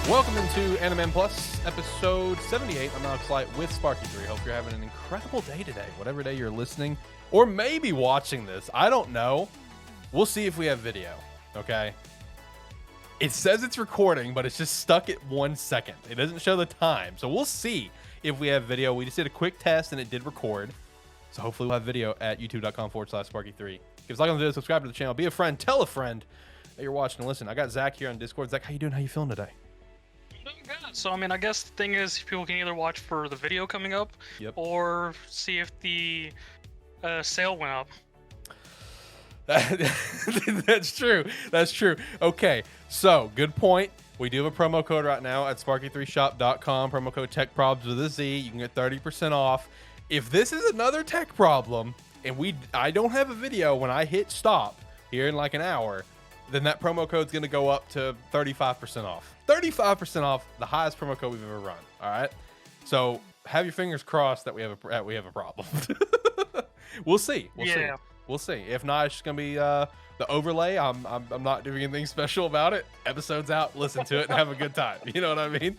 Welcome into Anime Plus, episode 78. I'm Alex Light with Sparky3. Hope you're having an incredible day today, whatever day you're listening or maybe watching this. I don't know. We'll see if we have video, okay? It says it's recording, but it's just stuck at 1 second. It doesn't show the time, so we'll see if we have video. We just did a quick test, and it did record. So hopefully we'll have video at youtube.com/Sparky3. Give us a like on the video, subscribe to the channel, be a friend, tell a friend that you're watching and listen. I got Zach here on Discord. Zach, how you doing? How you feeling today? Doing good. So, I mean, I guess the thing is, people can either watch for the video coming up, Yep. or see if the sale went up. That's true. That's true. Okay, so good point. We do have a promo code right now at sparky3shop.com. Promo code TechProbs with a Z. You can get 30% off. If this is another tech problem and I don't have a video when I hit stop here in like an hour, then that promo code is going to go up to 35% off. 35% off, the highest promo code we've ever run. All right. So have your fingers crossed that we have a problem. We'll see. We'll see. If not, it's just gonna be the overlay. I'm not doing anything special about it. Episode's out. Listen to it and have a good time. You know what I mean?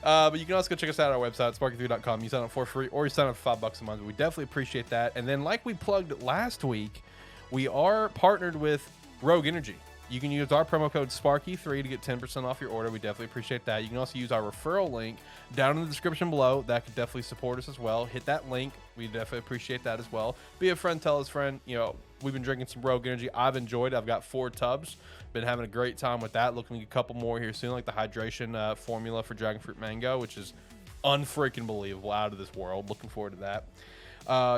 But you can also go check us out on our website, sparky3.com. You sign up for free or you sign up for $5 a month. We definitely appreciate that. And then, like we plugged last week, we are partnered with Rogue Energy. You can use our promo code Sparky3 to get 10% off your order. We definitely appreciate that. You can also use our referral link down in the description below. That could definitely support us as well. Hit that link. We definitely appreciate that as well. Be a friend, tell his friend. You know, we've been drinking some Rogue Energy. I've enjoyed it. I've got 4 tubs. Been having a great time with that. Looking at a couple more here soon, like the hydration formula for Dragon Fruit Mango, which is unfreaking believable, out of this world. Looking forward to that.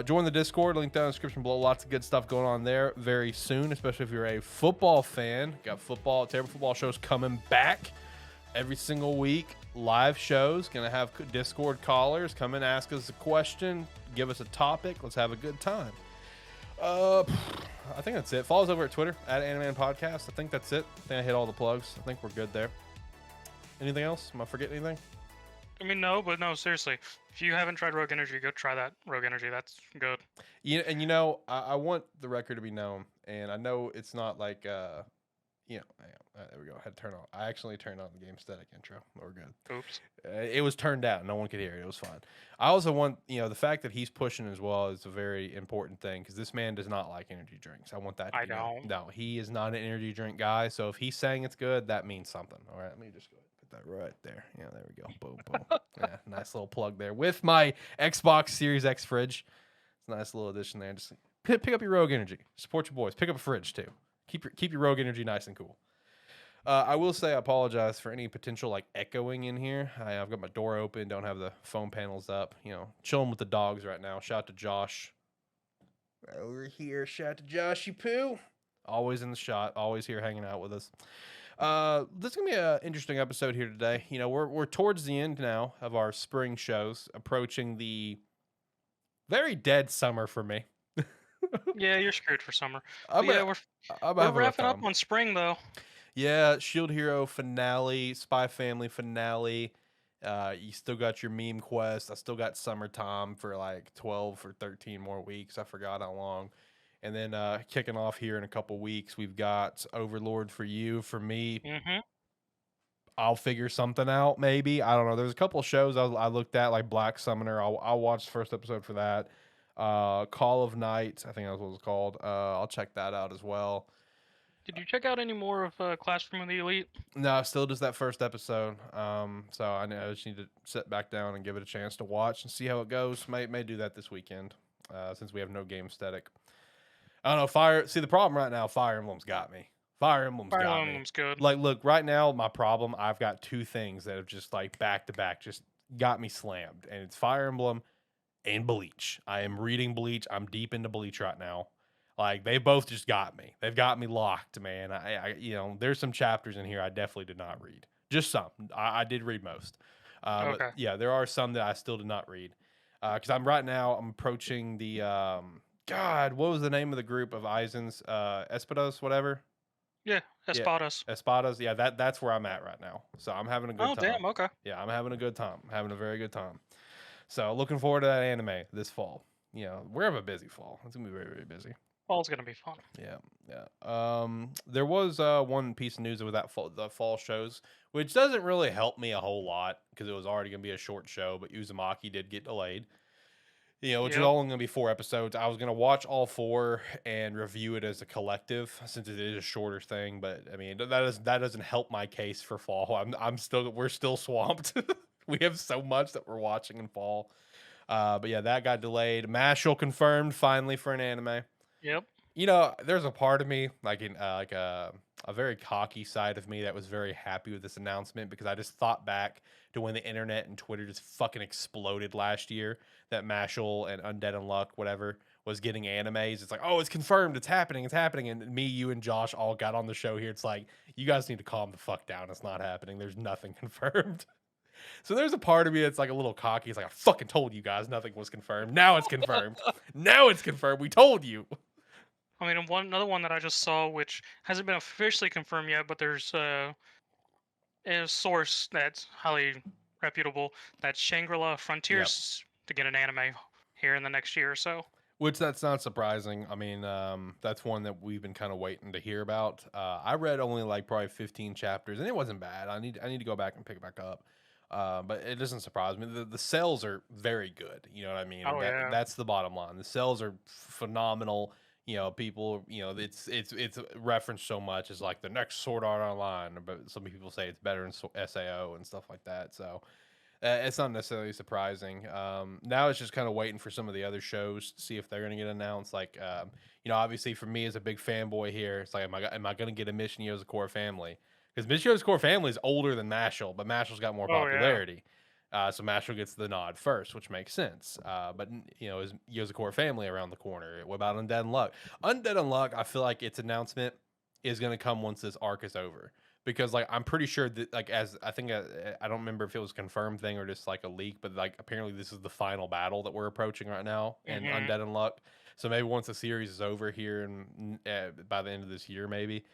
Join the Discord, link down in the description below. Lots of good stuff going on there very soon, especially if you're a football fan. Got terrible football shows coming back every single week. Live shows. Gonna have Discord callers come in, ask us a question, give us a topic. Let's have a good time. I think that's it. Follow us over at Twitter at Animan Podcast. I think that's it. I think I hit all the plugs. I think we're good there. Anything else? Am I forgetting anything? I mean, no, but no, seriously. If you haven't tried Rogue Energy, go try that Rogue Energy. That's good. Yeah, and you know, I want the record to be known, and I know it's not like, there we go. I had to turn on. I actually turned on the game static intro. We're good. Oops. It was turned down. No one could hear it. It was fine. I also want, the fact that he's pushing as well is a very important thing, because this man does not like energy drinks. I want that to be known. No, he is not an energy drink guy. So if he's saying it's good, that means something. All right, let me just go ahead and put that right there. Yeah, there we go. Boom, boom. Yeah, nice little plug there with my Xbox Series X fridge. It's a nice little addition there. Just pick up your Rogue Energy. Support your boys. Pick up a fridge too. Keep your Rogue Energy nice and cool. I will say I apologize for any potential like echoing in here. I've got my door open, don't have the phone panels up. Chilling with the dogs right now. Shout out to Josh. Right over here. Shout out to Joshy Poo. Always in the shot. Always here hanging out with us. This is gonna be an interesting episode here today. We're towards the end now of our spring shows, approaching the very dead summer for me. Yeah, you're screwed for summer. I'm we're wrapping up on spring, though. Yeah, Shield Hero finale, Spy Family finale. You still got your meme quest. I still got Summertime for like 12 or 13 more weeks. I forgot how long. And then kicking off here in a couple weeks, we've got Overlord for you. For me, I'll figure something out maybe. I don't know. There's a couple of shows I looked at, like Black Summoner. I'll watch the first episode for that. Call of Night, I think that's what it's called. I'll check that out as well. Did you check out any more of Classroom of the Elite? No, still just that first episode. So I just need to sit back down and give it a chance to watch and see how it goes. May do that this weekend, since we have no game static. I don't know. See, the problem right now, Fire Emblem's got me. Fire Emblem's good. Like, look, right now, my problem, I've got 2 things that have just like back to back just got me slammed, and it's Fire Emblem and Bleach. I am reading Bleach. I'm deep into Bleach right now. Like, they both just got me. They've got me locked, man. I there's some chapters in here I definitely did not read. Just some. I did read most. Okay. But yeah, there are some that I still did not read. Because I'm approaching the, what was the name of the group of Aizen's? Espadas, whatever? Yeah, Espadas. Yeah, Espadas. Yeah, that's where I'm at right now. So I'm having a good time. Oh, damn, okay. Yeah, I'm having a good time. I'm having a very good time. So looking forward to that anime this fall. We're having a busy fall. It's going to be very, very busy. Fall's gonna be fun. Yeah, yeah. There was one piece of news with the fall shows, which doesn't really help me a whole lot because it was already gonna be a short show, but Uzumaki did get delayed. Which is Yep. only gonna be 4 episodes. I was gonna watch all four and review it as a collective since it is a shorter thing. But I mean that doesn't help my case for fall. We're still swamped. We have so much that we're watching in fall. But yeah, that got delayed. Mashle confirmed finally for an anime. Yep. There's a part of me, a very cocky side of me, that was very happy with this announcement because I just thought back to when the internet and Twitter just fucking exploded last year. That Mashle and Undead Unluck, whatever, was getting animes. It's like, oh, it's confirmed, it's happening, it's happening. And me, you, and Josh all got on the show here. It's like, you guys need to calm the fuck down. It's not happening. There's nothing confirmed. So there's a part of me that's like a little cocky. It's like, I fucking told you guys nothing was confirmed. Now it's confirmed. Now it's confirmed. We told you. I mean, another one that I just saw, which hasn't been officially confirmed yet, but there's a source that's highly reputable that Shangri-La Yep. Frontiers to get an anime here in the next year or so. Which that's not surprising. I mean, that's one that we've been kind of waiting to hear about. I read only like probably 15 chapters, and it wasn't bad. I need to go back and pick it back up. But it doesn't surprise me. The sales are very good. You know what I mean? Oh yeah. That's the bottom line. The sales are phenomenal. People. It's referenced so much as like the next Sword Art Online, but some people say it's better in SAO and stuff like that. So it's not necessarily surprising. Now it's just kind of waiting for some of the other shows to see if they're going to get announced. Like, obviously for me as a big fanboy here, it's like, am I going to get a Mission Yozakura Family? Because Mission Yozakura Family is older than Mashle, but Mashle's got more Oh yeah. popularity. So Mashle gets the nod first, which makes sense. But is Yozakura Family around the corner? What about Undead Unluck? Undead Unluck, I feel like its announcement is going to come once this arc is over because like I'm pretty sure that like as I think I don't remember if it was a confirmed thing or just like a leak, but like apparently this is the final battle that we're approaching right now in Hmm. Undead Unluck. So maybe once the series is over here and by the end of this year, maybe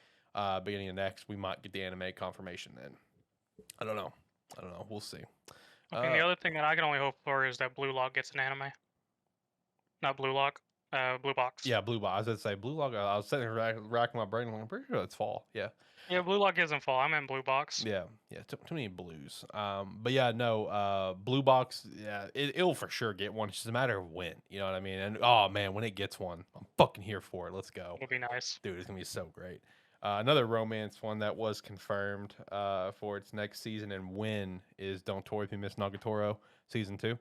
beginning of next, we might get the anime confirmation. Then I don't know. We'll see. I mean, the other thing that I can only hope for is that Blue Lock gets an anime. Not Blue Lock, Blue Box. Yeah, Blue Box. I was gonna say Blue Log. I was sitting there racking my brain. I'm pretty sure it's fall. Yeah. Yeah, Blue Lock isn't fall. I'm in Blue Box. Yeah, yeah, too many blues. But yeah, no, blue box. Yeah, it'll for sure get one. It's just a matter of when. You know what I mean? And oh man, when it gets one, I'm fucking here for it. Let's go, It'll be nice. dude. It's gonna be so great. Another romance one that was confirmed for its next season and when is Don't Toy If You Miss Nagatoro season 2.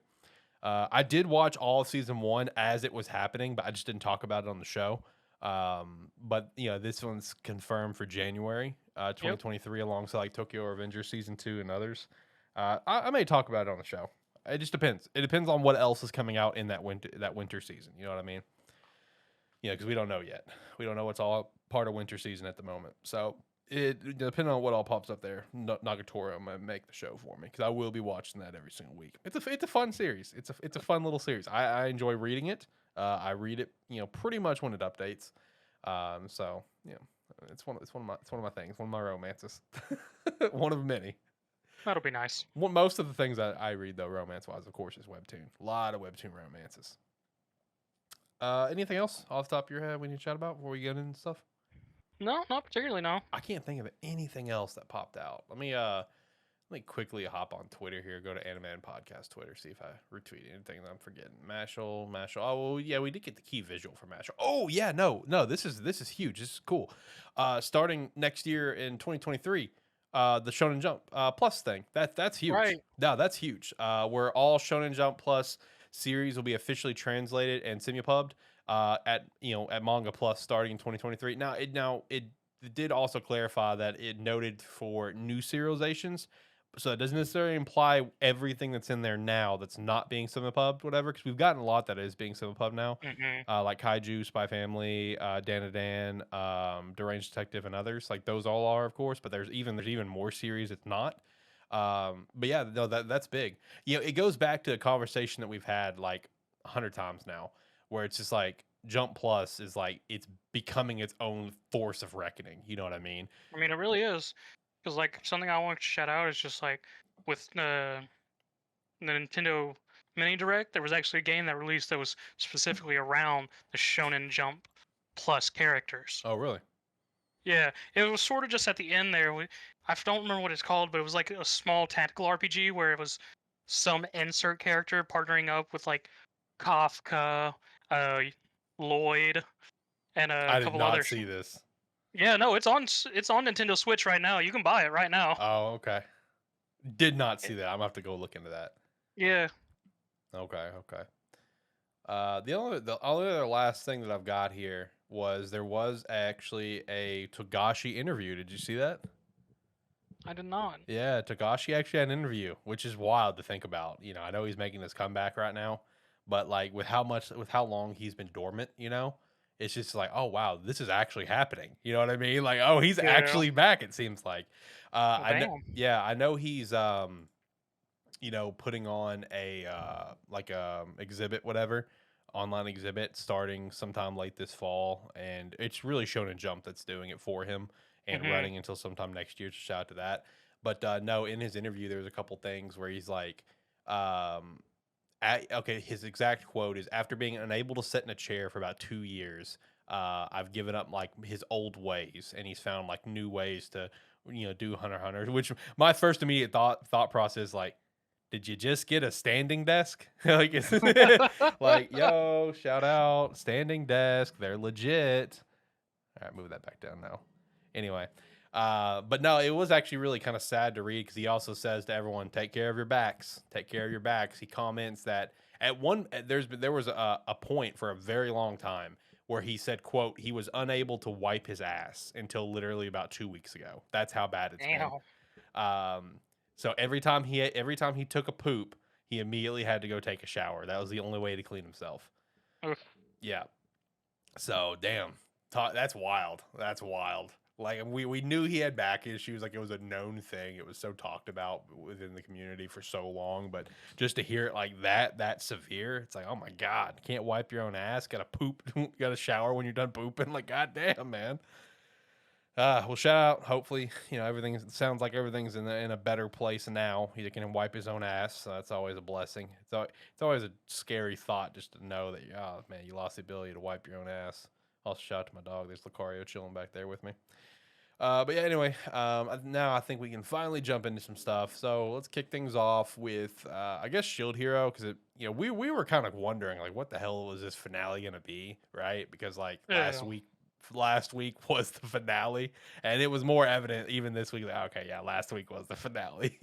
I did watch all of season 1 as it was happening, but I just didn't talk about it on the show. But this one's confirmed for January Yep. 2023, alongside like Tokyo Revengers season 2 and others. I may talk about it on the show. It just depends. It depends on what else is coming out in that winter season. You know what I mean? Because we don't know yet. We don't know what's all part of winter season at the moment. So it depending on what all pops up there, Nagatoro might make the show for me because I will be watching that every single week. It's a fun series. It's a fun little series. I enjoy reading it. I read it pretty much when it updates. So it's one of my things. One of my romances. One of many. That'll be nice. Most of the things that I read though, romance wise, of course, is Webtoon. A lot of Webtoon romances. Anything else off the top of your head we need to chat about before we get into stuff? No, not particularly. No. I can't think of anything else that popped out. Let me quickly hop on Twitter here. Go to Anime and Podcast Twitter. See if I retweet anything that I'm forgetting. Mashle. Oh well, yeah, we did get the key visual for Mashle. Oh yeah, no. This is huge. This is cool. Starting next year in 2023, the Shonen Jump Plus thing. That's huge. Right. No, that's huge. Where all Shonen Jump Plus series will be officially translated and simupubbed at Manga Plus starting in 2023. Now it did also clarify that it noted for new serializations, so it doesn't necessarily imply everything that's in there now that's not being simupubbed, whatever. Because we've gotten a lot that is being simupubbed now, like Kaiju, Spy Family, Dandadan, Deranged Detective, and others. Like those all are, of course, but there's even more series it's not. But yeah, no, that's big. It goes back to a conversation that we've had like 100 times now, where it's just like Jump Plus is like it's becoming its own force of reckoning. You know what I mean? I mean, it really is. Because like something I want to shout out is just like with the Nintendo Mini Direct, there was actually a game that released that was specifically around the Shonen Jump plus characters. Oh, really? Yeah, it was sort of just at the end there. I don't remember what it's called, but it was like a small tactical RPG where it was some insert character partnering up with like Kafka, uh, Lloyd, and a I did couple not others. see this. Yeah, no, it's on Nintendo Switch right now. You can buy it right now. Oh, okay. Did not see that. I'm gonna have to go look into that. Yeah. Okay, okay. The only other last thing that I've got here was there was actually a Togashi interview. Did you see that? I did not. Yeah, Togashi actually had an interview, which is wild to think about. You know, I know he's making this comeback right now, but like with how long he's been dormant, you know, it's just like, oh wow, this is actually happening. You know what I mean? Like, oh, he's Yeah. actually back. It seems like. Well, I know. damn. Yeah, I know he's you know, putting on a like exhibit, whatever, online exhibit starting sometime late this fall, and it's really Shonen Jump that's doing it for him and Hmm. running until sometime next year. So shout out to that. But no, in his interview, there was a couple things where he's like, okay, his exact quote is, "After being unable to sit in a chair for about 2 years, I've given up like his old ways, and he's found like new ways to, you know, do Hunter x Hunter." Which my first immediate thought process like, did you just get a standing desk? Like, like, yo, shout out, standing desk. They're legit. All right, move that back down now. Anyway, but no, it was actually really kind of sad to read because he also says to everyone, take care of your backs. Take care of your backs. He comments that there was a point for a very long time where he said, quote, he was unable to wipe his ass until literally about 2 weeks ago. That's how bad it's been. Damn. So every time he took a poop, he immediately had to go take a shower. That was the only way to clean himself. Oof. Yeah. So damn, that's wild. That's wild. Like we knew he had back issues. Like it was a known thing. It was so talked about within the community for so long. But just to hear it like that severe, it's like, oh my god, can't wipe your own ass. Got to poop. Got to shower when you're done pooping. Like goddamn, man. Well, shout out. Hopefully, you know, everything sounds like everything's in a better place now. He can wipe his own ass, so that's always a blessing. It's always a scary thought just to know that, oh man, you lost the ability to wipe your own ass. Also, shout out to my dog. There's Lucario chilling back there with me. But yeah, anyway, now I think we can finally jump into some stuff. So let's kick things off with, I guess, Shield Hero, because you know, we were kind of wondering like, what the hell was this finale gonna be, right? Because like Yeah. last week was the finale, and it was more evident even this week. Like, okay, yeah, last week was the finale.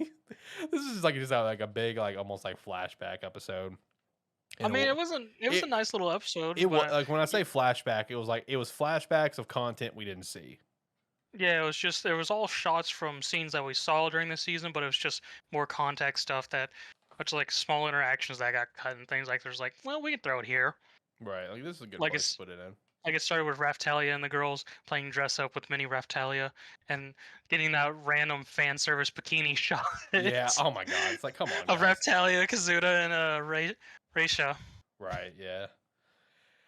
This is like a big, like almost like flashback episode. I And mean, it was a it nice little episode, it was but like when I say flashback, it was flashbacks of content we didn't see. yeah, it was just there was all shots from scenes that we saw during the season, but it was just more context stuff that, which like small interactions that got cut and things like there's like, well, we can throw it here. Right, like this is a good Like place to it's put it in. like it started with Raftalia and the girls playing dress up with mini Raftalia and getting that random fan service bikini shot Yeah. Oh my god, it's like come on, of guys. Raftalia, Kazuda, and Reisha. Right. Yeah.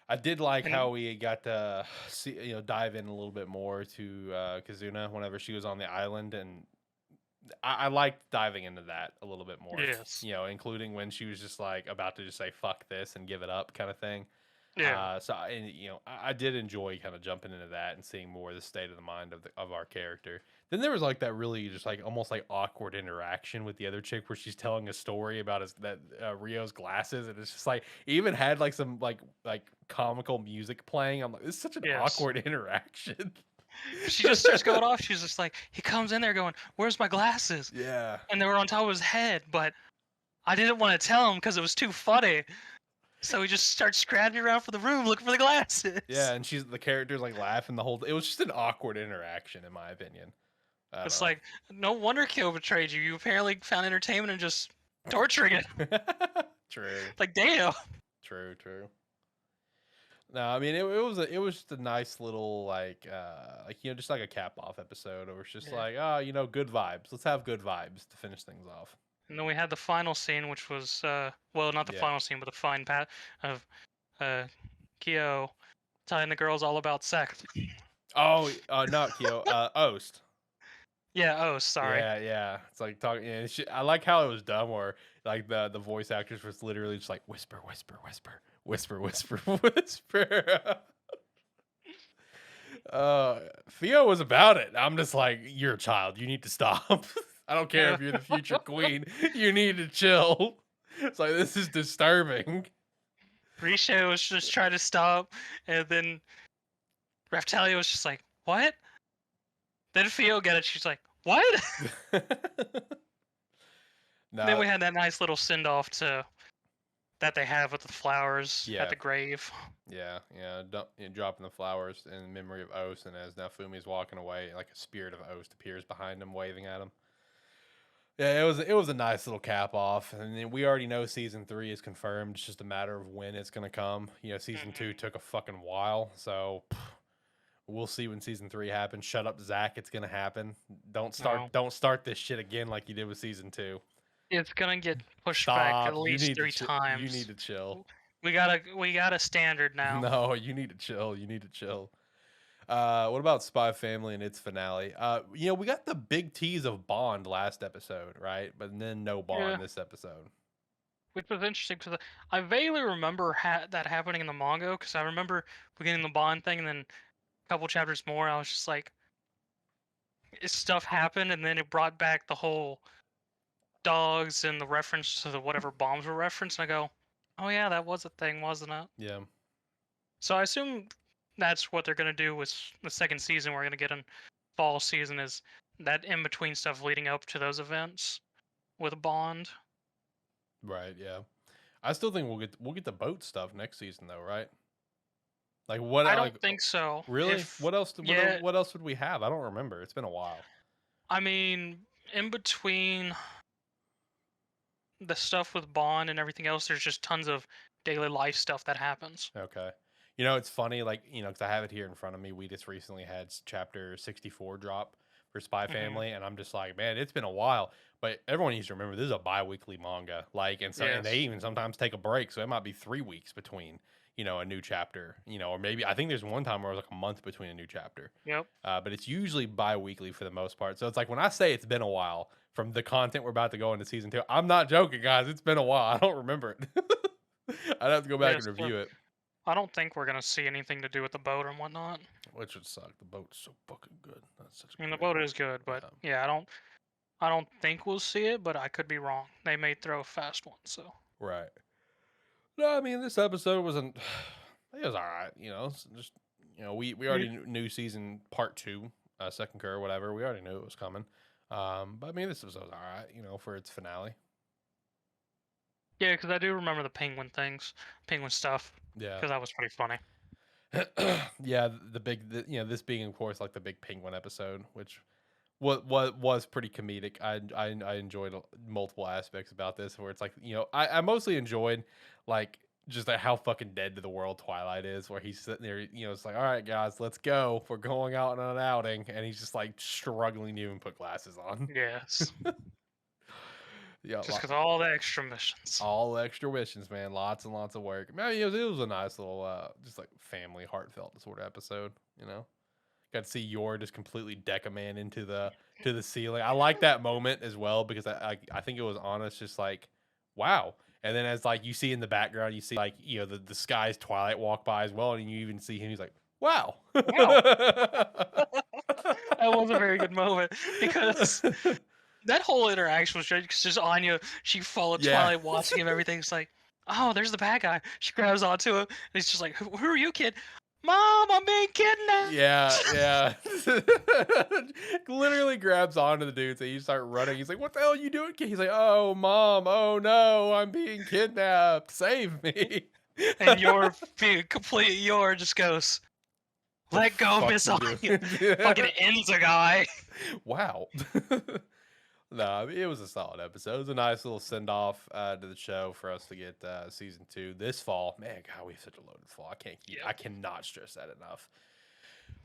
I did like And how we got to see, you know, dive in a little bit more to Kazuna whenever she was on the island, and I liked diving into that a little bit more. yes, You know, including when she was just like about to just say "fuck this" and give it up, kind of thing. yeah, And you know, I did enjoy kind of jumping into that and seeing more of the state of the mind of our character. Then there was like that really just like almost like awkward interaction with the other chick where she's telling a story about Rio's glasses, and it's just like it even had like some like comical music playing. I'm like, this is such an yes. awkward interaction. She just starts going off. She's just like, he comes in there going, "Where's my glasses?" Yeah. And they were on top of his head, but I didn't want to tell him because it was too funny. So he just starts scratching around for the room looking for the glasses. Yeah, and the character's like laughing the whole. It was just an awkward interaction, in my opinion. I It's don't like, no wonder Kyo betrayed you. You apparently found entertainment in just torturing it. know. True, Like, damn. true. No, I mean it was just a nice little like you know, just like a cap off episode, where it's just Yeah. like, oh, you know, good vibes. Let's have good vibes to finish things off. And then we had the final scene, which was, well, not the Yeah. final scene, but the fine pat of Kyo telling the girls all about sex. Oh, not Kyo, Oast. Yeah, oh, sorry. Yeah. It's like talking. Yeah, I like how it was done, where like the voice actress was literally just like whisper, whisper, whisper, whisper, whisper, whisper. Theo was about it. I'm just like, you're a child. You need to stop. I don't care if you're the future queen. You need to chill. It's like, this is disturbing. Risha was just trying to stop, and then Raftalia was just like, "What?" Then Theo got it. She's like, "What?" Then No, we had that nice little send off to that they have with the flowers yeah, at the grave. yeah. Dropping the flowers in memory of Ost, and as Nafumi's walking away, like a spirit of Ost appears behind him, waving at him. Yeah, it was a nice little cap off, and then we already know season 3 is confirmed. It's just a matter of when it's gonna come. Season 2 took a fucking while, so we'll see when season 3 happens. Shut up, Zach. It's gonna happen. Don't start. No. Don't start this shit again like you did with season 2. It's gonna get pushed back Stop. at least 3 times. You need to chill. We got a standard now. No, you need to chill. You need to chill. What about Spy Family and its finale? We got the big tease of Bond last episode, right? But then no Bond this episode. Which was interesting because I vaguely remember that happening in the manga because I remember beginning the Bond thing and then a couple chapters more I was just like, stuff happened and then it brought back the whole dogs and the reference to the whatever bombs were referenced and I go, oh yeah, that was a thing, wasn't it? Yeah. So I assume that's what they're gonna do with the second season. We're gonna get in fall season is that in between stuff leading up to those events with Bond. Right, yeah. I still think we'll get the boat stuff next season though, right? Like what I don't think so. Really? What else Yeah, what else would we have? I don't remember. It's been a while. I mean, in between the stuff with Bond and everything else, there's just tons of daily life stuff that happens. Okay. It's funny, like, because I have it here in front of me. We just recently had chapter 64 drop for Spy Family, and I'm just like, man, it's been a while. But everyone needs to remember this is a bi-weekly manga. Like, and they even sometimes take a break, so it might be 3 weeks between, a new chapter, or maybe I think there's one time where it was like a month between a new chapter. Yep. But it's usually bi-weekly for the most part. So it's like when I say it's been a while from the content we're about to go into season 2, I'm not joking, guys. It's been a while. I don't remember it. I'd have to go back and review it. I don't think we're gonna see anything to do with the boat and whatnot. Which would suck. The boat's so fucking good. That's such. I mean, the boat is good, but yeah, I don't think we'll see it, but I could be wrong. They may throw a fast one, so. Right. No, I mean this episode wasn't. It was all right. Just we already knew season part 2, second cur, whatever. We already knew it was coming. But I mean this episode was all right. For its finale. Yeah, because I do remember the penguin stuff. Yeah. Because that was pretty funny. Yeah, this being of course like the big penguin episode, which was pretty comedic. I enjoyed multiple aspects about this, where it's like I mostly enjoyed like just like how fucking dead to the world Twilight is, where he's sitting there, it's like, all right guys, let's go, we're going out on an outing, and he's just like struggling to even put glasses on. Yes. Yeah, just because all the extra missions. All the extra missions, man. Lots and lots of work. I mean, it was a nice little, just like family, heartfelt sort of episode. Got to see Yor just completely deck a man into the ceiling. I like that moment as well because I think it was honest, just like, wow. And then as like you see in the background, you see like the sky's Twilight walk by as well, and you even see him. He's like, wow. That was a very good moment because. That whole interaction was great because just Anya, she followed Twilight watching him. Everything's like, oh, there's the bad guy. She grabs onto him, and he's just like, who are you, kid? Mom, I'm being kidnapped. Yeah. Literally grabs onto the dude, so you start running. He's like, what the hell are you doing, kid? He's like, oh, Mom, oh no, I'm being kidnapped. Save me. And Yor, being complete Yor, just goes, let go, Miss Anya. Fucking ends a guy. Wow. No, it was a solid episode. It was a nice little send off to the show for us to get season 2 this fall. Man, God, we have such a loaded fall. I cannot stress that enough.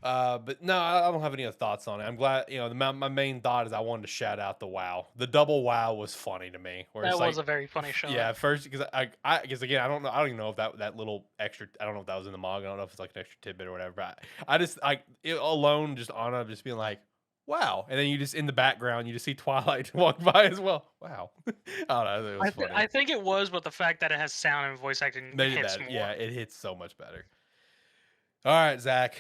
But no, I don't have any other thoughts on it. I'm glad, my main thought is I wanted to shout out the WoW. The double WoW was funny to me. That was a very funny show. Yeah, at first because because again, I don't even know if that little extra. I don't know if that was in the manga. I don't know if it's like an extra tidbit or whatever. But it alone just Anna just being like, wow. And then you just in the background, you just see Twilight walk by as well. Wow. I don't know. It was funny. I think it was, but the fact that it has sound and voice acting hits more. Yeah, it hits so much better. All right, Zach.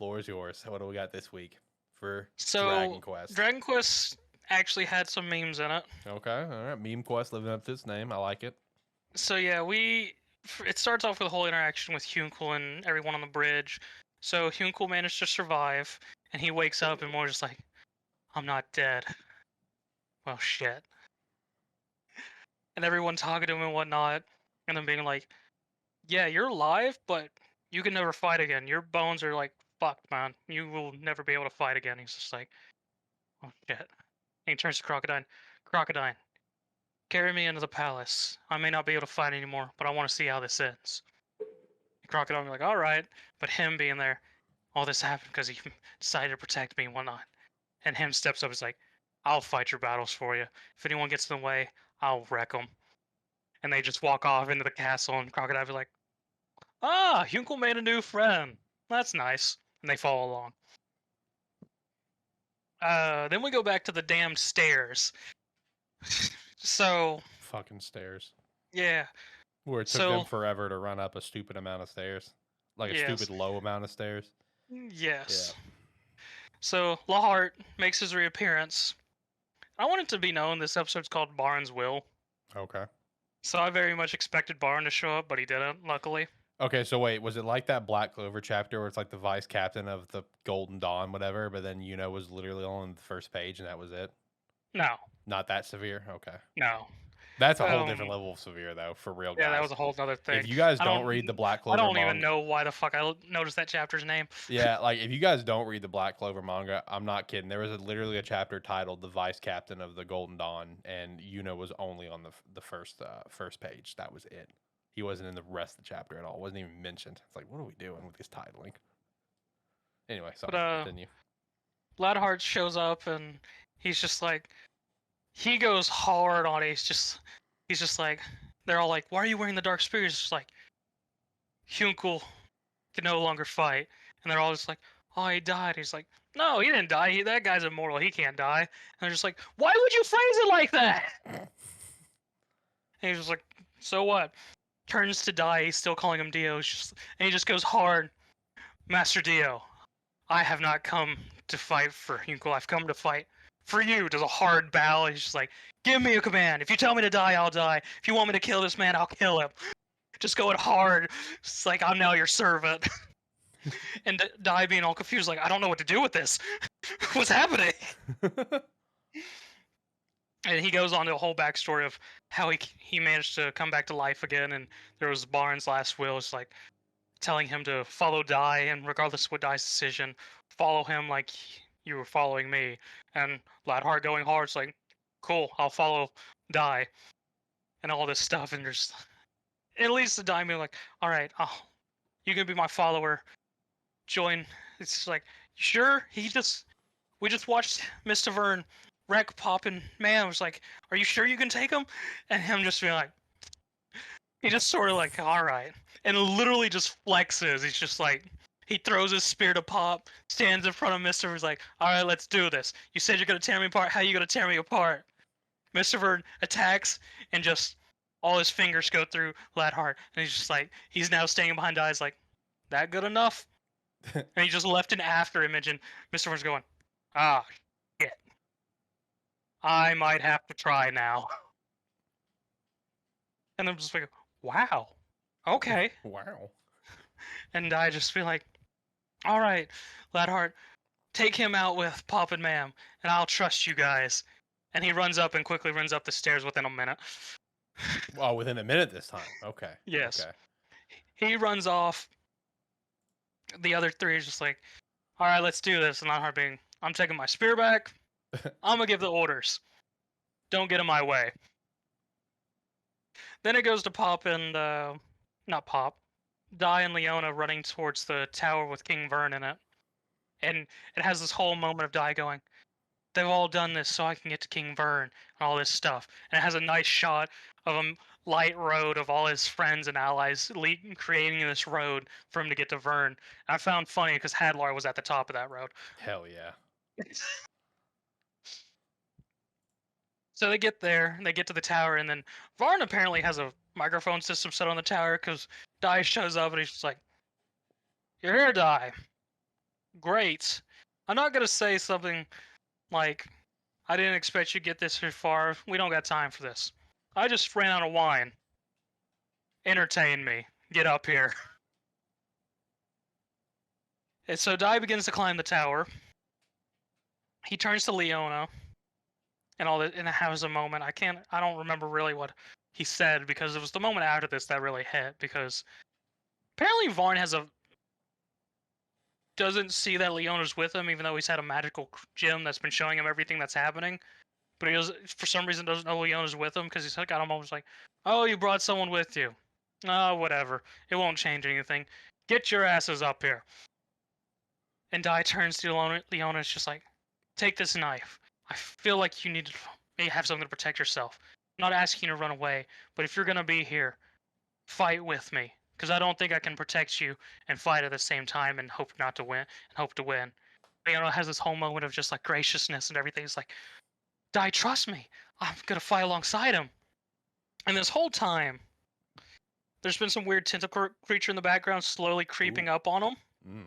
floor is yours. What do we got this week for So Dragon Quest? Dragon Quest actually had some memes in it. Okay, all right. Meme Quest living up to its name. I like it. So yeah, it starts off with a whole interaction with Hyunkul and everyone on the bridge. So Hyunkul managed to survive, and he wakes up and more just like, I'm not dead. Well, shit. And everyone talking to him and whatnot, and then being like, yeah, you're alive, but you can never fight again. Your bones are like fucked, man. You will never be able to fight again. He's just like, oh shit. And he turns to Crocodile. Crocodile, carry me into the palace. I may not be able to fight anymore, but I want to see how this ends. Crocodile be like, all right, but him being there, all this happened because he decided to protect me and whatnot. And him steps up, is like, I'll fight your battles for you. If anyone gets in the way, I'll wreck them. And they just walk off into the castle, and Crocodile be like, ah, Hyunkul made a new friend. That's nice. And they follow along. Then we go back to the damn stairs. So, Fucking stairs. yeah. Where it took them forever to run up a stupid amount of stairs. Like a stupid low amount of stairs. Yes. Yeah. So, Lawheart makes his reappearance. I want it to be known this episode's called Baron's Will. Okay. So I very much expected Baron to show up, but he didn't, luckily. Okay, so wait, was it like that Black Clover chapter where it's like the vice captain of the Golden Dawn, whatever, but then was literally on the first page and that was it? No. Not that severe? Okay. No. That's a whole different level of severe, though, for real, guys. Yeah, that was a whole other thing. If you guys don't read the Black Clover manga... I don't even know why the fuck I noticed that chapter's name. Yeah, like, if you guys don't read the Black Clover manga, I'm not kidding. There was literally a chapter titled The Vice Captain of the Golden Dawn, and was only on the first page. That was it. He wasn't in the rest of the chapter at all. Wasn't even mentioned. It's like, what are we doing with this titling? Anyway, sorry, continue. Ladhart shows up, and he's just like... He goes hard on it. He's just like, they're all like, why are you wearing the dark spear? He's just like, Hyunkul can no longer fight. And they're all just like, oh, he died. He's like, no, he didn't die. That guy's immortal. He can't die. And they're just like, why would you phrase it like that? And he's just like, so what? Turns to die. He's still calling him Dio. And he just goes hard. Master Dio, I have not come to fight for Hyunkul. I've come to fight for you. Does a hard bow. He's just like, give me a command. If you tell me to die, I'll die. If you want me to kill this man, I'll kill him. Just going hard. It's like, I'm now your servant. And Dai being all confused, like, I don't know what to do with this. What's happening? And he goes on to a whole backstory of how he managed to come back to life again. And there was Baron's last will. It's like telling him to follow Dai, and regardless of what Dai's decision, follow him like you were following me. And Ladhart going hard, it's like, cool, I'll follow Dai. And all this stuff, and just... At least the Dai being like, alright, you can be my follower. Join. It's just like, sure? We just watched Mr. Vern wreck Pop and Man. I was like, are you sure you can take him? And him just being like... He just sort of like, alright. And literally just flexes. He's just like... He throws his spear to Pop, stands in front of Mr. Vern's like, alright, let's do this. You said you're gonna tear me apart. How are you gonna tear me apart? Mr. Vern attacks, and just all his fingers go through Ladhart. And he's just like, he's now standing behind Dai's like, that good enough? And he just left an after image, and Mr. Vern's going, ah, shit. I might have to try now. And I'm just like, wow. Okay. Wow. And I just feel like, all right, Ladhart, take him out with Pop and Mam, and I'll trust you guys. And he runs up and quickly runs up the stairs within a minute. Oh, within a minute this time. Okay. Yes. Okay. He runs off. The other three are just like, all right, let's do this. And Ladhart being, I'm taking my spear back. I'm going to give the orders. Don't get in my way. Then it goes to Pop and, not Pop, Dai and Leona running towards the tower with King Vern in it. And it has this whole moment of Dai going, they've all done this so I can get to King Vern and all this stuff. And it has a nice shot of a light road of all his friends and allies creating this road for him to get to Vern. And I found funny because Hadlar was at the top of that road. Hell yeah. So they get there, they get to the tower, and then Varn apparently has a microphone system set on the tower because Dai shows up and he's just like, you're here, Dai. great. I'm not gonna say something like, I didn't expect you to get this far. We don't got time for this. I just ran out of wine. Entertain me. Get up here. And so Dai begins to climb the tower. He turns to Leona and all that, and has a moment. I don't remember really what he said because it was the moment after this that really hit. Because apparently Varn doesn't see that Leona's with him, even though he's had a magical gem that's been showing him everything that's happening. But he does, for some reason, doesn't know Leona's with him because he's like, got him almost like, oh, you brought someone with you. Oh, whatever. It won't change anything. Get your asses up here. And Dai turns to Leona. Leona's just like, take this knife. I feel like you need to maybe have something to protect yourself. I'm not asking you to run away, but if you're gonna be here, fight with me. Because I don't think I can protect you and fight at the same time and hope not to win and hope to win. Leona has this whole moment of just like graciousness and everything. It's like, Dai, trust me. I'm gonna fight alongside him. And this whole time, there's been some weird tentacle creature in the background slowly creeping up on him. Mm.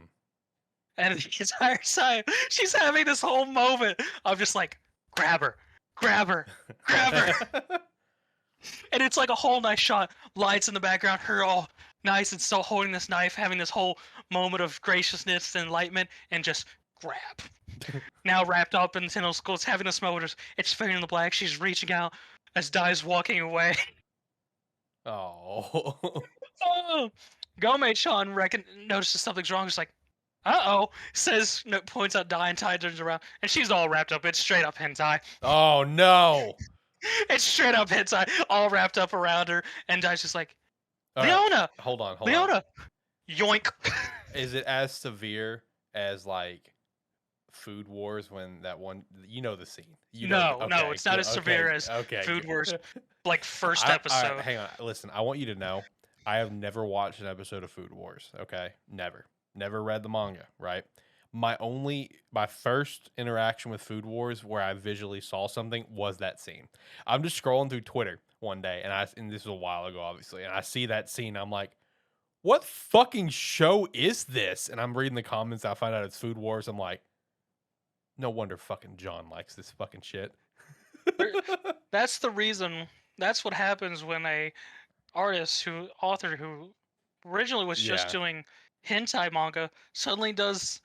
And the entire time, she's having this whole moment of just like, grab her, grab her, grab her. And it's like a whole nice shot, lights in the background, her all nice and still holding this knife, having this whole moment of graciousness and enlightenment, and just grab. Now wrapped up in tentacles, having this moment, it's fading in the black. She's reaching out as Dai's walking away. Oh. Oh, Gomei-chan notices something's wrong. She's like, "Uh-oh," says, no, points out Dai, and Tai turns around, and she's all wrapped up. It's straight up hentai. Oh no. It's straight up hentai, all wrapped up around her, and Dai's just like, All right, Leona, hold on. Leona, yoink. Is it as severe as like Food Wars when that one, you know the scene? No, okay, it's not as severe as okay, Food good. Wars, like first All right, episode. hang on, listen. I want you to know, I have never watched an episode of Food Wars. Okay, never read the manga. Right. My first interaction with Food Wars where I visually saw something was that scene. I'm just scrolling through Twitter one day, and this was a while ago, obviously, and I see that scene. I'm like, what fucking show is this? And I'm reading the comments. I find out it's Food Wars. I'm like, no wonder fucking John likes this fucking shit. That's the reason. That's what happens when a author who originally was just Yeah. doing hentai manga suddenly does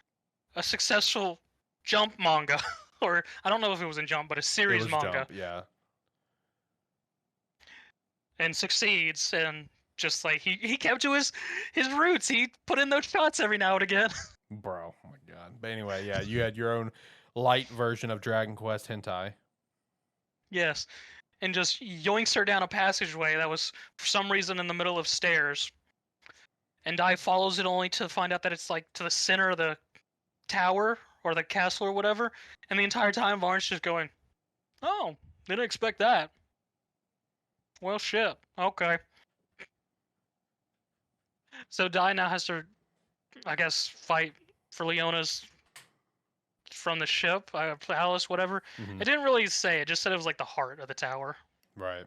a successful Jump manga, or I don't know if it was in Jump, but a It series was manga, Jump, yeah. and succeeds. And just like he kept to his roots. He put in those shots every now and again. Bro, oh my god. But anyway, yeah, you had your own light version of Dragon Quest hentai. Yes, and just yoinks her down a passageway that was for some reason in the middle of stairs. And Dai follows it only to find out that it's like to the center of the tower or the castle or whatever. And the entire time, Varn's just going, "Oh, didn't expect that. Well, shit. Okay." So Dai now has to, I guess, fight for Leona's from the ship, palace, whatever. Mhm. It didn't really say. It just said it was like the heart of the tower. Right.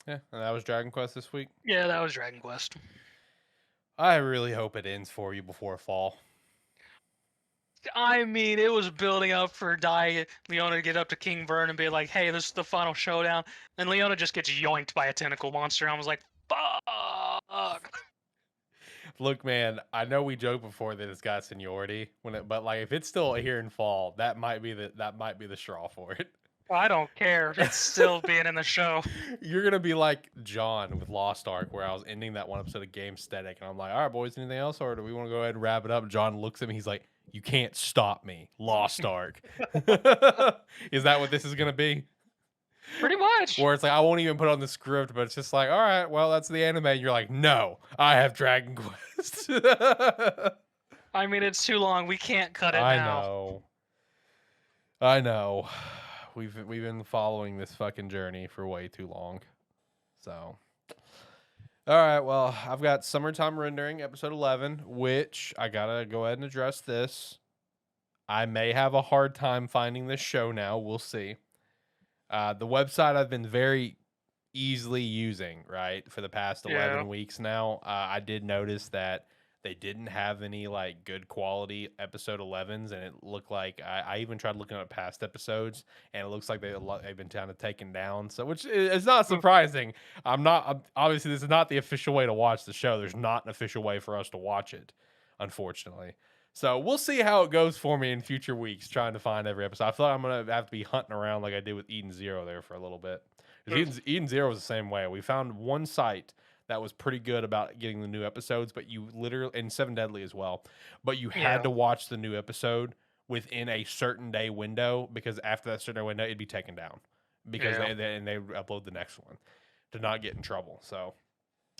Yeah, and that was Dragon Quest this week. Yeah, that was Dragon Quest. I really hope it ends for you before fall. I mean, it was building up for Leona to get up to King Vern and be like, "Hey, this is the final showdown." And Leona just gets yoinked by a tentacle monster. And I was like, "Fuck!" Look, man, I know we joked before that it's got seniority but like if it's still here in fall, that might be the straw for it. I don't care. It's still being in the show. You're gonna be like John with Lost Ark, where I was ending that one episode of Game Static, and I'm like, all right, boys, anything else, or do we want to go ahead and wrap it up? John looks at me, he's like, you can't stop me, Lost Ark. Is that what this is gonna be? Pretty much. Where it's like I won't even put on the script, but it's just like, all right, well, that's the anime. And you're like, no, I have Dragon Quest. I mean, it's too long. We can't cut it now. I know. We've been following this fucking journey for way too long. So, all right. Well, I've got Summertime Rendering episode 11, which I gotta go ahead and address this. I may have a hard time finding this show now. We'll see. The website I've been very easily using, right, for the past 11 weeks now. I did notice that they didn't have any like good quality episode 11s, and it looked like I even tried looking at past episodes, and it looks like they've been kind of taken down. So, which is not Mm. surprising. Obviously this is not the official way to watch the show. There's not an official way for us to watch it, unfortunately. So we'll see how it goes for me in future weeks, trying to find every episode. I feel like I'm gonna have to be hunting around like I did with Eden Zero there for a little bit. 'Cause Eden Zero was the same way. We found one site that was pretty good about getting the new episodes, but you literally, and Seven Deadly as well, but you had Yeah. to watch the new episode within a certain day window, because after that certain window it'd be taken down because Yeah. they would upload the next one to not get in trouble. So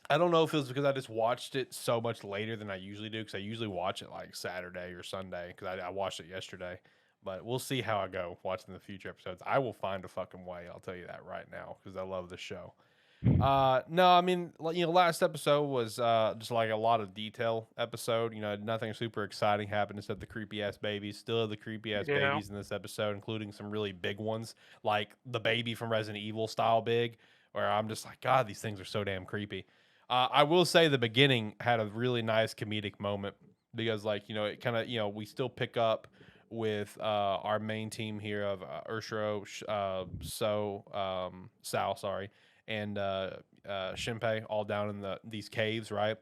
I don't know if it was because I just watched it so much later than I usually do, because I usually watch it like Saturday or Sunday, because I watched it yesterday. But we'll see how I go watching the future episodes. I will find a fucking way. I'll tell you that right now, because I love the show. No, I mean, last episode was just like a lot of detail episode. Nothing super exciting happened except the creepy ass babies. Still have the creepy ass Yeah. babies in this episode, including some really big ones, like the baby from Resident Evil style big, where I'm just like, God, these things are so damn creepy. I will say the beginning had a really nice comedic moment, because, like, it kind of, we still pick up with our main team here of Urshiro, Sal, sorry, and Shinpei, all down in these caves, right?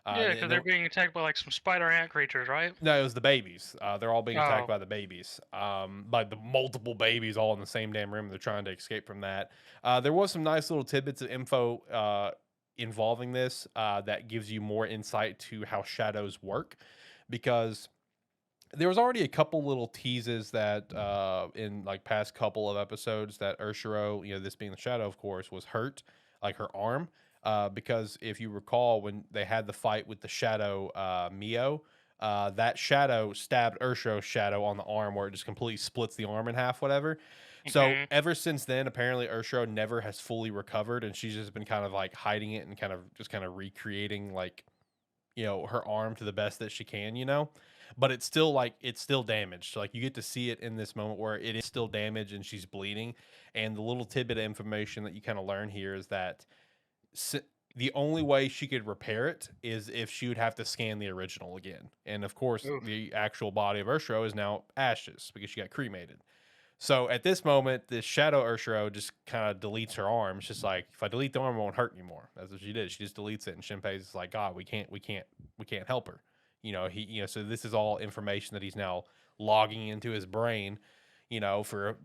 Yeah, because they're being attacked by like some spider ant creatures, right? No, it was the babies. They're all being attacked Oh. by the babies. By the multiple babies all in the same damn room. They're trying to escape from that. There was some nice little tidbits of info involving this that gives you more insight to how shadows work, because there was already a couple little teases that in like past couple of episodes that Urshiro, this being the shadow, of course, was hurt, like her arm. Because if you recall, when they had the fight with the shadow Mio, that shadow stabbed Urshiro's shadow on the arm, where it just completely splits the arm in half, whatever. So Mhm. ever since then, apparently Urshiro never has fully recovered, and she's just been kind of like hiding it and kind of recreating, like, her arm to the best that she can. But it's still like it's still damaged. So, like, you get to see it in this moment where it is still damaged and she's bleeding. And the little tidbit of information that you kind of learn here is that the only way she could repair it is if she would have to scan the original again. And of course, Oof. the actual body of Urshiro is now ashes because she got cremated. So at this moment, the shadow Urshiro just kind of deletes her arm. It's just like, if I delete the arm, it won't hurt anymore. That's what she did. She just deletes it, and Shinpei's like, God, we can't help her. So this is all information that he's now logging into his brain. For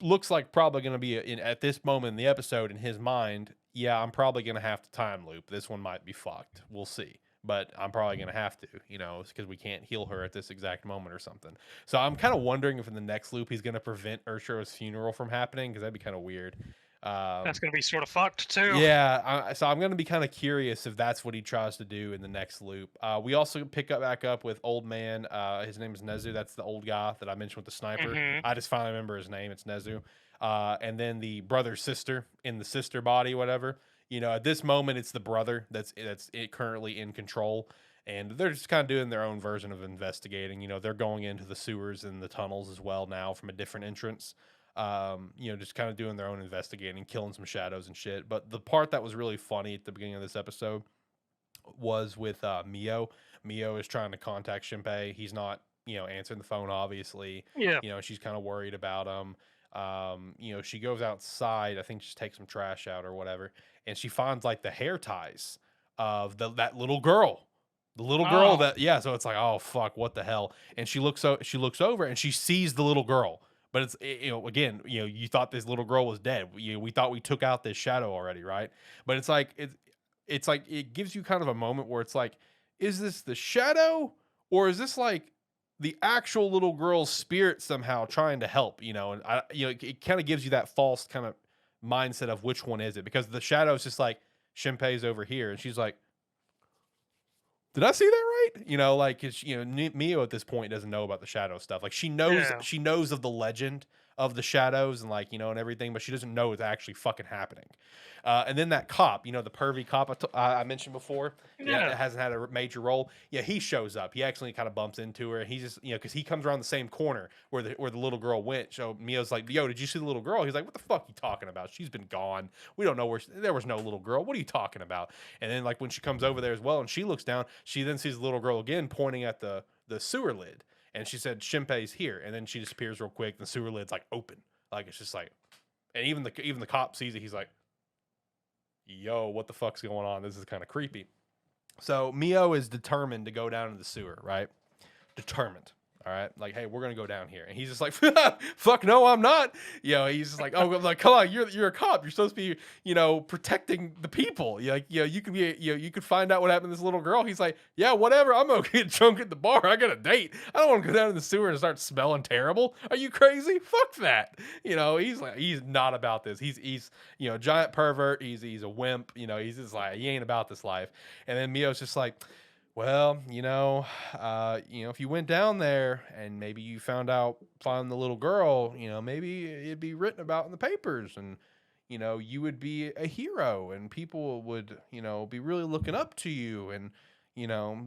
looks like probably going to be at this moment in the episode in his mind. Yeah, I'm probably going to have to time loop. This one might be fucked. We'll see. But I'm probably going to have to, because we can't heal her at this exact moment or something. So I'm kind of wondering if in the next loop he's going to prevent Urshiro's funeral from happening, because that'd be kind of weird. That's gonna be sort of fucked too. Yeah, so I'm going to be kind of curious if that's what he tries to do in the next loop. We also pick up back up with old man. His name is Nezu. That's the old guy that I mentioned with the sniper. Mhm. I just finally remember his name. It's Nezu. And then the brother sister in the sister body, whatever. At this moment, it's the brother that's currently in control, and they're just kind of doing their own version of investigating. They're going into the sewers and the tunnels as well now from a different entrance. Just kind of doing their own investigating, killing some shadows and shit. But the part that was really funny at the beginning of this episode was with Mio. Mio is trying to contact Shinpei. He's not, answering the phone, obviously. Yeah. She's kind of worried about him. She goes outside, I think just take some trash out or whatever, and she finds like the hair ties of that little girl. The little girl Oh. so it's like, oh fuck, what the hell? And she looks over and she sees the little girl. But it's, again, you thought this little girl was dead. We thought we took out this shadow already, right? But it's like it's like it gives you kind of a moment where it's like, is this the shadow, or is this like the actual little girl's spirit somehow trying to help? And it kind of gives you that false kind of mindset of which one is it, because the shadow's just like, Shinpei's over here, and she's like, did I see that right? Like, Mio at this point doesn't know about the shadow stuff. Like, she knows Yeah. she knows of the legend of the shadows and like, and everything, but she doesn't know it's actually fucking happening. And then that cop, the pervy cop I mentioned before, Yeah. it hasn't had a major role. Yeah, he shows up. He actually kind of bumps into her. And he's just, because he comes around the same corner where the little girl went. So Mio's like, yo, did you see the little girl? He's like, what the fuck are you talking about? She's been gone. We don't know where there was no little girl. What are you talking about? And then like when she comes over there as well and she looks down, she then sees the little girl again pointing at the sewer lid. And she said, Shinpei's here. And then she disappears real quick. The sewer lid's like open. Like it's just like, and even the cop sees it. He's like, yo, what the fuck's going on? This is kind of creepy. So Mio is determined to go down to the sewer, right? Determined. All right. Like, hey, we're going to go down here. And he's just like, fuck no, I'm not. He's just like, oh, I'm like, come on, you're a cop. You're supposed to be, protecting the people. You could be, you could find out what happened to this little girl. He's like, yeah, whatever. I'm going to get drunk at the bar. I got a date. I don't want to go down to the sewer and start smelling terrible. Are you crazy? Fuck that. He's like, he's not about this. He's giant pervert. He's a wimp. He's just like, he ain't about this life. And then Mio's just like, well, if you went down there and maybe you found the little girl, maybe it'd be written about in the papers and, you would be a hero and people would, be really looking up to you and,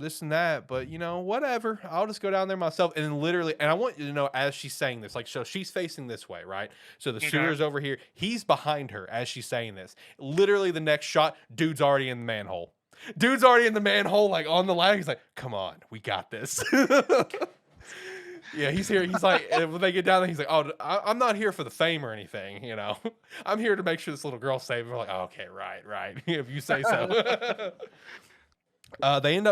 this and that. But, whatever, I'll just go down there myself. And then literally, and I want you to know, as she's saying this, like, so she's facing this way, right? So the sewer's over here. He's behind her as she's saying this. Literally the next shot, dude's already in the manhole. Dude's already in the manhole, like on the ladder. He's like, come on, we got this. Yeah, he's here. He's like, and when they get down there, he's like, oh, I'm not here for the fame or anything, I'm here to make sure this little girl's safe. And we're like, oh, okay, right. If you say so. They end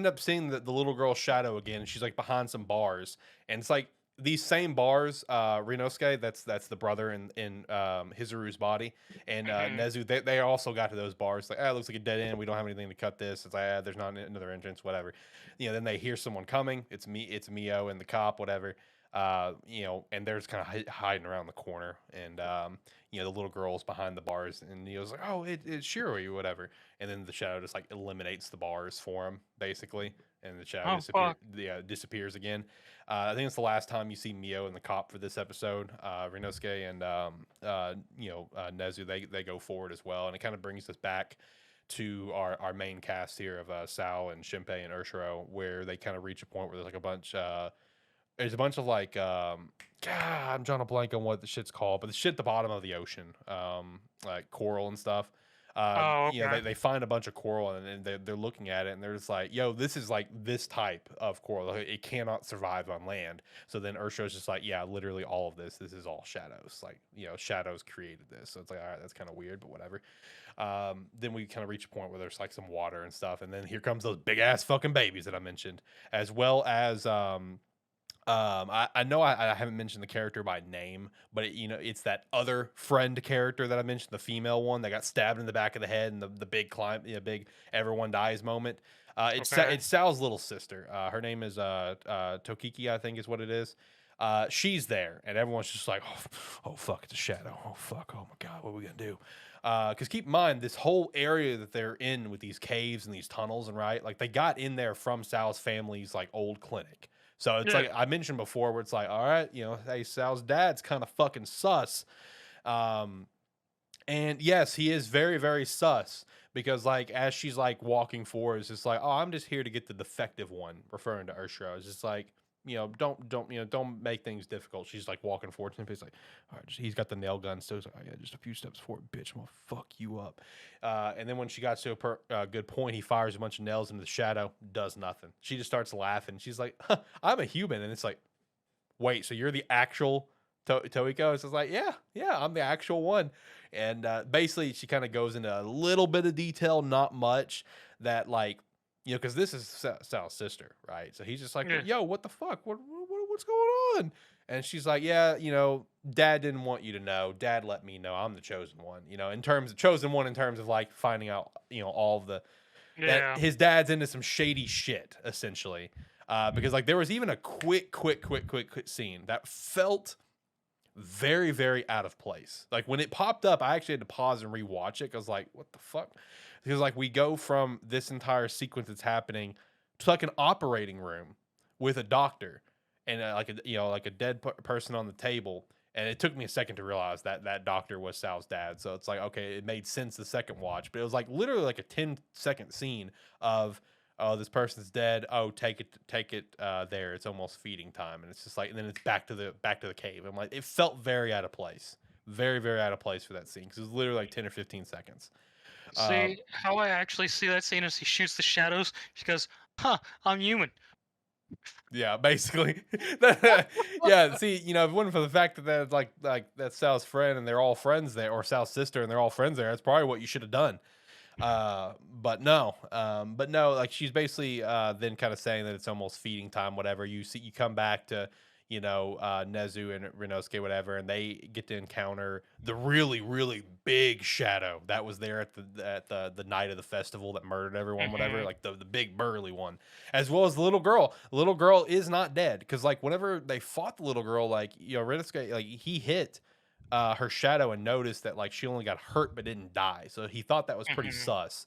up seeing the little girl's shadow again. And she's like behind some bars. And it's like, these same bars, Rinosuke, that's the brother in Hizuru's body, and Nezu, they also got to those bars. Like, it looks like a dead end. We don't have anything to cut this. It's like, there's not another entrance, whatever. Then they hear someone coming. It's Mio and the cop, whatever. And they're just kind of hiding around the corner, and the little girl's behind the bars, and Neo's like, oh, it's Shiroi or whatever, and then the shadow just like eliminates the bars for him, basically, and the shadow disappears again. I think it's the last time you see Mio and the cop for this episode. Rinosuke and Nezu, they go forward as well, and it kind of brings us back to our main cast here of Sao and Shinpei and Urshiro, where they kind of reach a point where there's like a bunch. There's a bunch of like, God, I'm drawing a blank on what the shit's called, but the shit at the bottom of the ocean, like coral and stuff. Okay. They find a bunch of coral and they're looking at it and they're just like, yo, this is like this type of coral. Like, it cannot survive on land. So then Urshiro's just like, yeah, literally all of this is all shadows. Like, shadows created this. So it's like, all right, that's kind of weird, but whatever. Then we kind of reach a point where there's like some water and stuff. And then here comes those big ass fucking babies that I mentioned, as well as, I know I haven't mentioned the character by name, but it's that other friend character that I mentioned, the female one that got stabbed in the back of the head and the big big everyone dies moment. It's Sal's little sister. Her name is Tokiki, I think is what it is. She's there, and everyone's just like, oh fuck, it's a shadow. Oh fuck, oh my god, what are we gonna do? Because keep in mind, this whole area that they're in with these caves and these tunnels, and right, like they got in there from Sal's family's like old clinic. So it's like I mentioned before, where it's like, all right, hey, Sal's dad's kind of fucking sus. And yes, he is very, very sus, because like as she's like walking forward, it's just like, oh, I'm just here to get the defective one, referring to Urshiro. It's just like, don't make things difficult. She's like walking forward to him. He's like, all right, he's got the nail gun. So he's like, oh yeah, just a few steps forward, bitch. I'm gonna fuck you up. And then when she got to a good point, he fires a bunch of nails into the shadow. Does nothing. She just starts laughing. She's like, I'm a human. And it's like, wait, so you're the actual Toiko? It's just like, yeah, I'm the actual one. And basically, she kind of goes into a little bit of detail, not much, that like, because this is Sal's sister, right? So he's just like, yo, what the fuck? What's going on? And she's like, yeah, dad didn't want you to know. Dad let me know. I'm the chosen one, in terms of like finding out, all of the, that his dad's into some shady shit, essentially. Because like there was even a quick scene that felt very, very out of place. Like when it popped up, I actually had to pause and rewatch it. 'Cause like, what the fuck? Because like we go from this entire sequence that's happening to like an operating room with a doctor and like a dead person on the table, And it took me a second to realize that that doctor was Sal's dad. So it's like, okay, it made sense the second watch, but it was like literally like a 10-second scene of, oh, this person's dead. Oh, take it there. It's almost feeding time. And it's just like, and then it's back to the cave. I'm like, it felt very out of place. Very, very out of place for that scene because it was literally like 10 or 15 seconds. Um, See, how I actually see that scene is he shoots the shadows. She goes, "Huh, I'm human." Yeah, basically. Yeah, see, you know, if it wasn't for the fact that that's like that's Sal's friend and they're all friends there, or Sal's sister and they're all friends there, that's probably what you should have done. But no, like she's basically then kind of saying that it's almost feeding time, whatever. You see, you come back to, you know, Nezu and Renosuke, whatever, and they get to encounter the really, really big shadow that was there at the night of the festival that murdered everyone, whatever, Hmm. like the big burly one, as well as the little girl. The little girl is not dead because like whenever they fought the little girl, like you know, Renosuke, like he hit her shadow and noticed that like she only got hurt but didn't die. So he thought that was pretty Hmm. sus.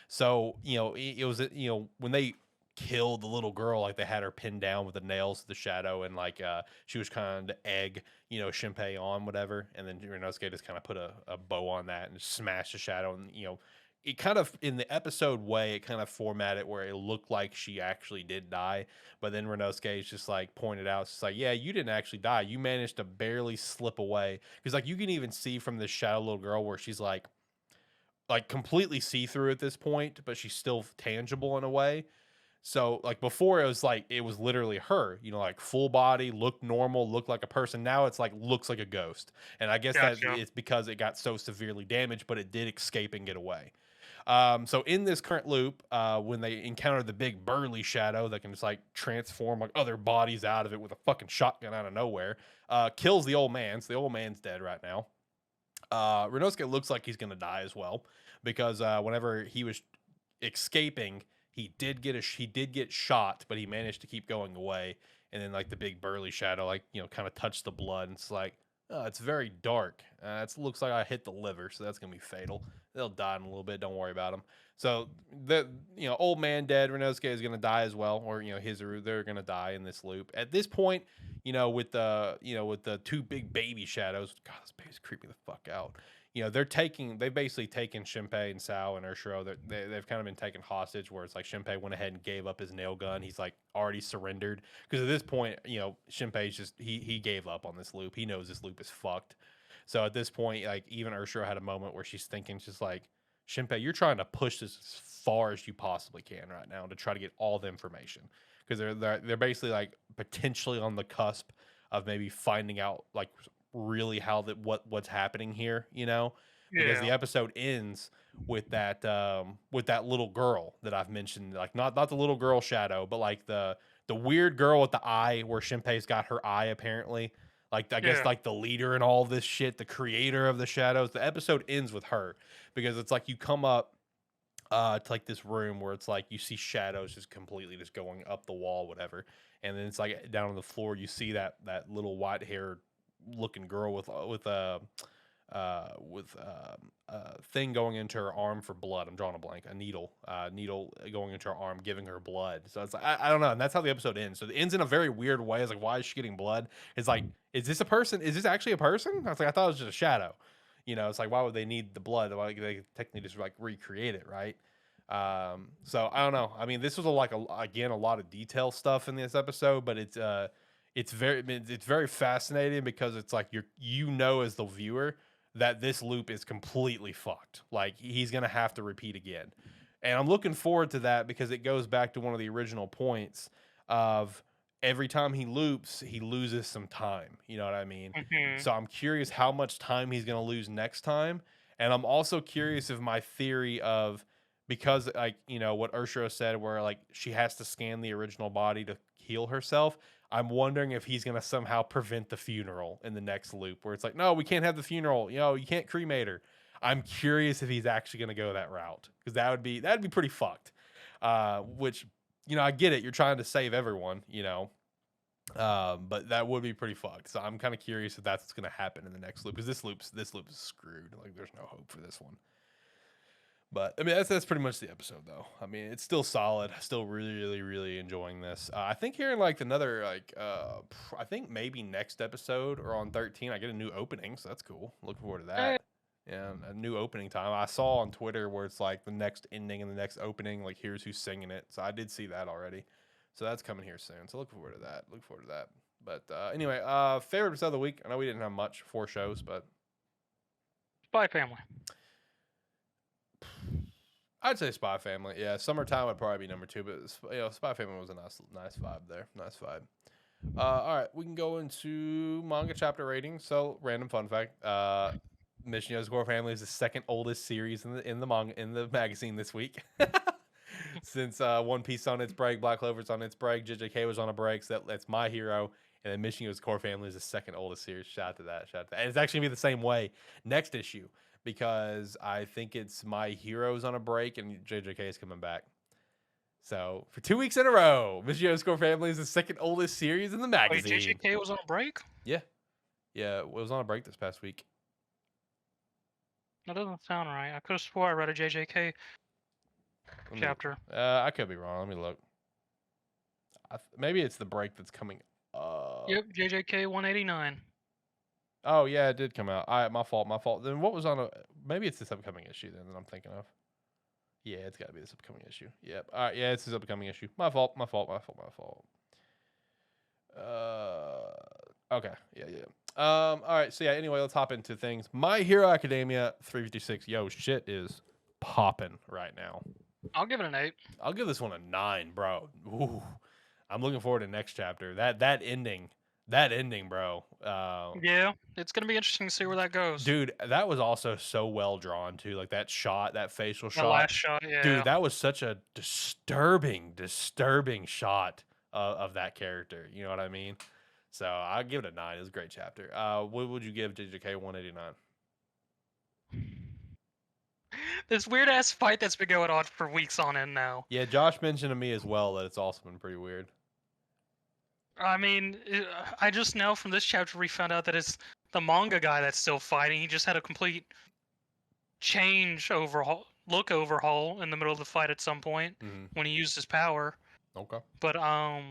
So you know it was you know when they killed the little girl, like they had her pinned down with the nails of the shadow, and like she was kind of egg you know Shinpei on whatever, and then Rinosuke just kind of put a bow on that and smashed the shadow, and you know. It kind of in the episode way, it kind of formatted where it looked like she actually did die, but then Renosuke is just like pointed out, it's just like, yeah, you didn't actually die. You managed to barely slip away. Because like you can even see from this shadow little girl where she's like completely see through at this point, but she's still tangible in a way. So like before it was like it was literally her, you know, like full body, looked normal, looked like a person. Now it's like looks like a ghost. And I guess that Gotcha. it's because it got so severely damaged, but it did escape and get away. So in this current loop, when they encounter the big burly shadow that can just like transform like other bodies out of it with a fucking shotgun out of nowhere, kills the old man. So the old man's dead right now. Renosuke looks like he's gonna die as well because whenever he was escaping, he did get shot, but he managed to keep going away. And then like the big burly shadow, like you know, kind of touched the blood. And it's like, oh, it's very dark. It looks like I hit the liver, so that's gonna be fatal. They'll die in a little bit. Don't worry about them. So the you know old man dead, Renosuke is gonna die as well, or you know Hizuru, they're gonna die in this loop. At this point, with the two big baby shadows. God, this baby's creeping the fuck out. You know, they've basically taken Shinpei and Sao and Urshiro. They've kind of been taken hostage where it's like Shinpei went ahead and gave up his nail gun. He's like already surrendered because at this point, you know, Shinpei's just he gave up on this loop. He knows this loop is fucked. So at this point, like even Urshiro had a moment where she's thinking, she's like, Shinpei, you're trying to push this as far as you possibly can right now to try to get all the information because they're basically like potentially on the cusp of maybe finding out like really how that what's happening here, you know, because the Yeah. episode ends with that little girl that I've mentioned, like not the little girl shadow, but like the weird girl with the eye where Shinpei's got her eye apparently. Like I guess Yeah. like the leader and all this shit, the creator of the shadows. The episode ends with her because it's like you come up to like this room where it's like you see shadows just completely just going up the wall, whatever, and then it's like down on the floor you see that little white haired looking girl with thing going into her arm for blood. I'm drawing a blank. A needle going into her arm, giving her blood. So it's like I don't know, and that's how the episode ends. So it ends in a very weird way. It's like, why is she getting blood? It's like, is this a person? Is this actually a person? I was like, I thought it was just a shadow. You know, it's like, why would they need the blood? Why they technically just like recreate it, right? So I don't know. I mean, this was again a lot of detail stuff in this episode, but it's very fascinating because it's like you know as the viewer that this loop is completely fucked. Like he's gonna have to repeat again, and I'm looking forward to that because it goes back to one of the original points of every time he loops, he loses some time. You know what I mean? Hmm. So I'm curious how much time he's gonna lose next time, and I'm also curious if my theory of because like you know what Urshiro said, where like she has to scan the original body to heal herself. I'm wondering if he's gonna somehow prevent the funeral in the next loop, where it's like, no, we can't have the funeral. You know, you can't cremate her. I'm curious if he's actually gonna go that route because that'd be pretty fucked. Which you know, I get it. You're trying to save everyone, you know, but that would be pretty fucked. So I'm kind of curious if that's what's gonna happen in the next loop because this loop is screwed. Like, there's no hope for this one. But I mean, that's pretty much the episode, though. I mean, it's still solid. Still really, really, really enjoying this. I think here in like another I think maybe next episode or on 13, I get a new opening, so that's cool. Looking forward to Hey, that. Yeah, a new opening time. I saw on Twitter where it's like the next ending and the next opening, like here's who's singing it. So I did see that already. So that's coming here soon. So look forward to that. Look forward to that. But anyway, favorite episode of the week. I know we didn't have much, 4 shows, but Spy Family. I'd say Spy Family. Yeah, Summertime would probably be number 2, but Spy Family was a nice vibe there. Nice vibe. All right, we can go into manga chapter rating. So, random fun fact: Mission Yozakura Family is the second oldest series in the manga in the magazine this week. Since One Piece on its break, Black Clover's on its break, JJK was on a break. So that's My Hero, and then Mission Yozakura Family is the second oldest series. Shout out to that. Shout out to that. And it's actually gonna be the same way next issue, because I think it's My Hero's on a break and JJK is coming back. So for 2 weeks in a row, Mission Yozakura Family is the second oldest series in the Wait, magazine. JJK was on a break? Yeah, it was on a break this past week. That doesn't sound right. I could have swore I read a JJK chapter. I could be wrong. Let me look. Maybe it's the break that's coming up. Yep, JJK 189. Oh yeah, it did come out. My fault. My fault. Then what was on? Maybe it's this upcoming issue then that I'm thinking of. Yeah, it's got to be this upcoming issue. Yep. All right. Yeah, it's this upcoming issue. My fault. My fault. My fault. My fault. Okay. Yeah. All right. So yeah. Anyway, let's hop into things. My Hero Academia 356. Yo, shit is popping right now. I'll give it an 8. I'll give this one a 9, bro. Ooh, I'm looking forward to next chapter. That ending, bro. Yeah, it's gonna be interesting to see where that goes. Dude, that was also so well drawn too. Like that shot, that facial The shot. last shot, yeah. Dude, that was such a disturbing shot of that character. You know what I mean? So I'll give it a 9. It was a great chapter. What would you give JJK 189? This weird ass fight that's been going on for weeks on end now. Yeah, Josh mentioned to me as well that it's also been pretty weird. I mean, I just now from this chapter we found out that it's the manga guy that's still fighting. He just had a complete look overhaul in the middle of the fight at some point when he used his power. Okay. But I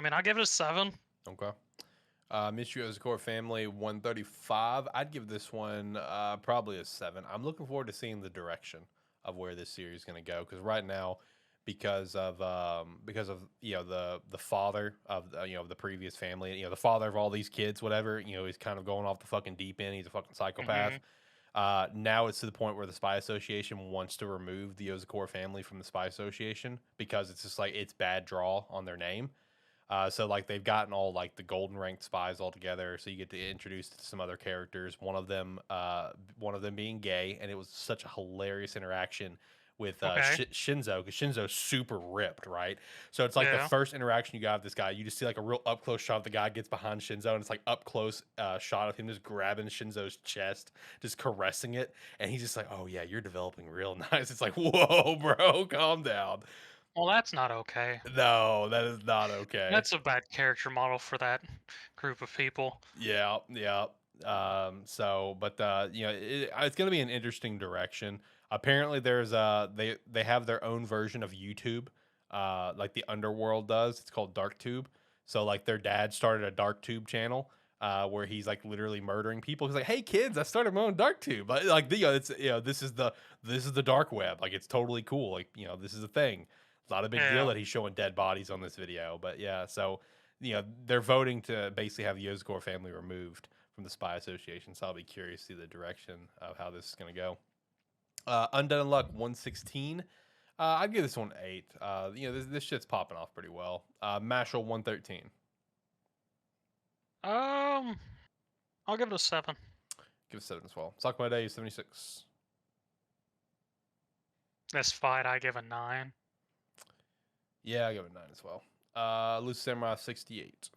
mean, I'll give it a 7. Okay. Mission Yozakura Family 135. I'd give this one probably a 7. I'm looking forward to seeing the direction of where this series is going to go, because right now, because of the father of the previous family, the father of all these kids, whatever, he's kind of going off the fucking deep end. He's a fucking psychopath. Now it's to the point where the Spy Association wants to remove the Yozakura family from the Spy Association because it's just like it's bad draw on their name. So like they've gotten all like the golden ranked spies all together, so you get to introduce to some other characters. One of them being gay, and it was such a hilarious interaction with Shinzo, because Shinzo's super ripped, right? So it's like the first interaction you got with this guy, you just see like a real up close shot of the guy gets behind Shinzo, and it's like up close shot of him just grabbing Shinzo's chest, just caressing it, and he's just like, "Oh yeah, you're developing real nice." It's like, whoa, bro, calm down. Well, that's not okay. No, that is not okay. That's a bad character model for that group of people. Yeah. But it's going to be an interesting direction. Apparently, there's they have their own version of YouTube, like the Underworld does. It's called DarkTube. So like their dad started a DarkTube channel. Where he's like literally murdering people. He's like, "Hey kids, I started my own DarkTube." Like this is the dark web. Like it's totally cool. Like this is a thing. It's not a big deal that he's showing dead bodies on this video. But yeah, so they're voting to basically have the Yozakura family removed from the Spy Association. So I'll be curious to see the direction of how this is gonna go. Undead Unluck 116. I'd give this one 8. This shit's popping off pretty well. Mashle 113. I'll give it a 7. Give it a 7 as well. Sakamoto 76. This fight, I give a 9. Yeah, I give it a 9 as well. Elusive Samurai 68.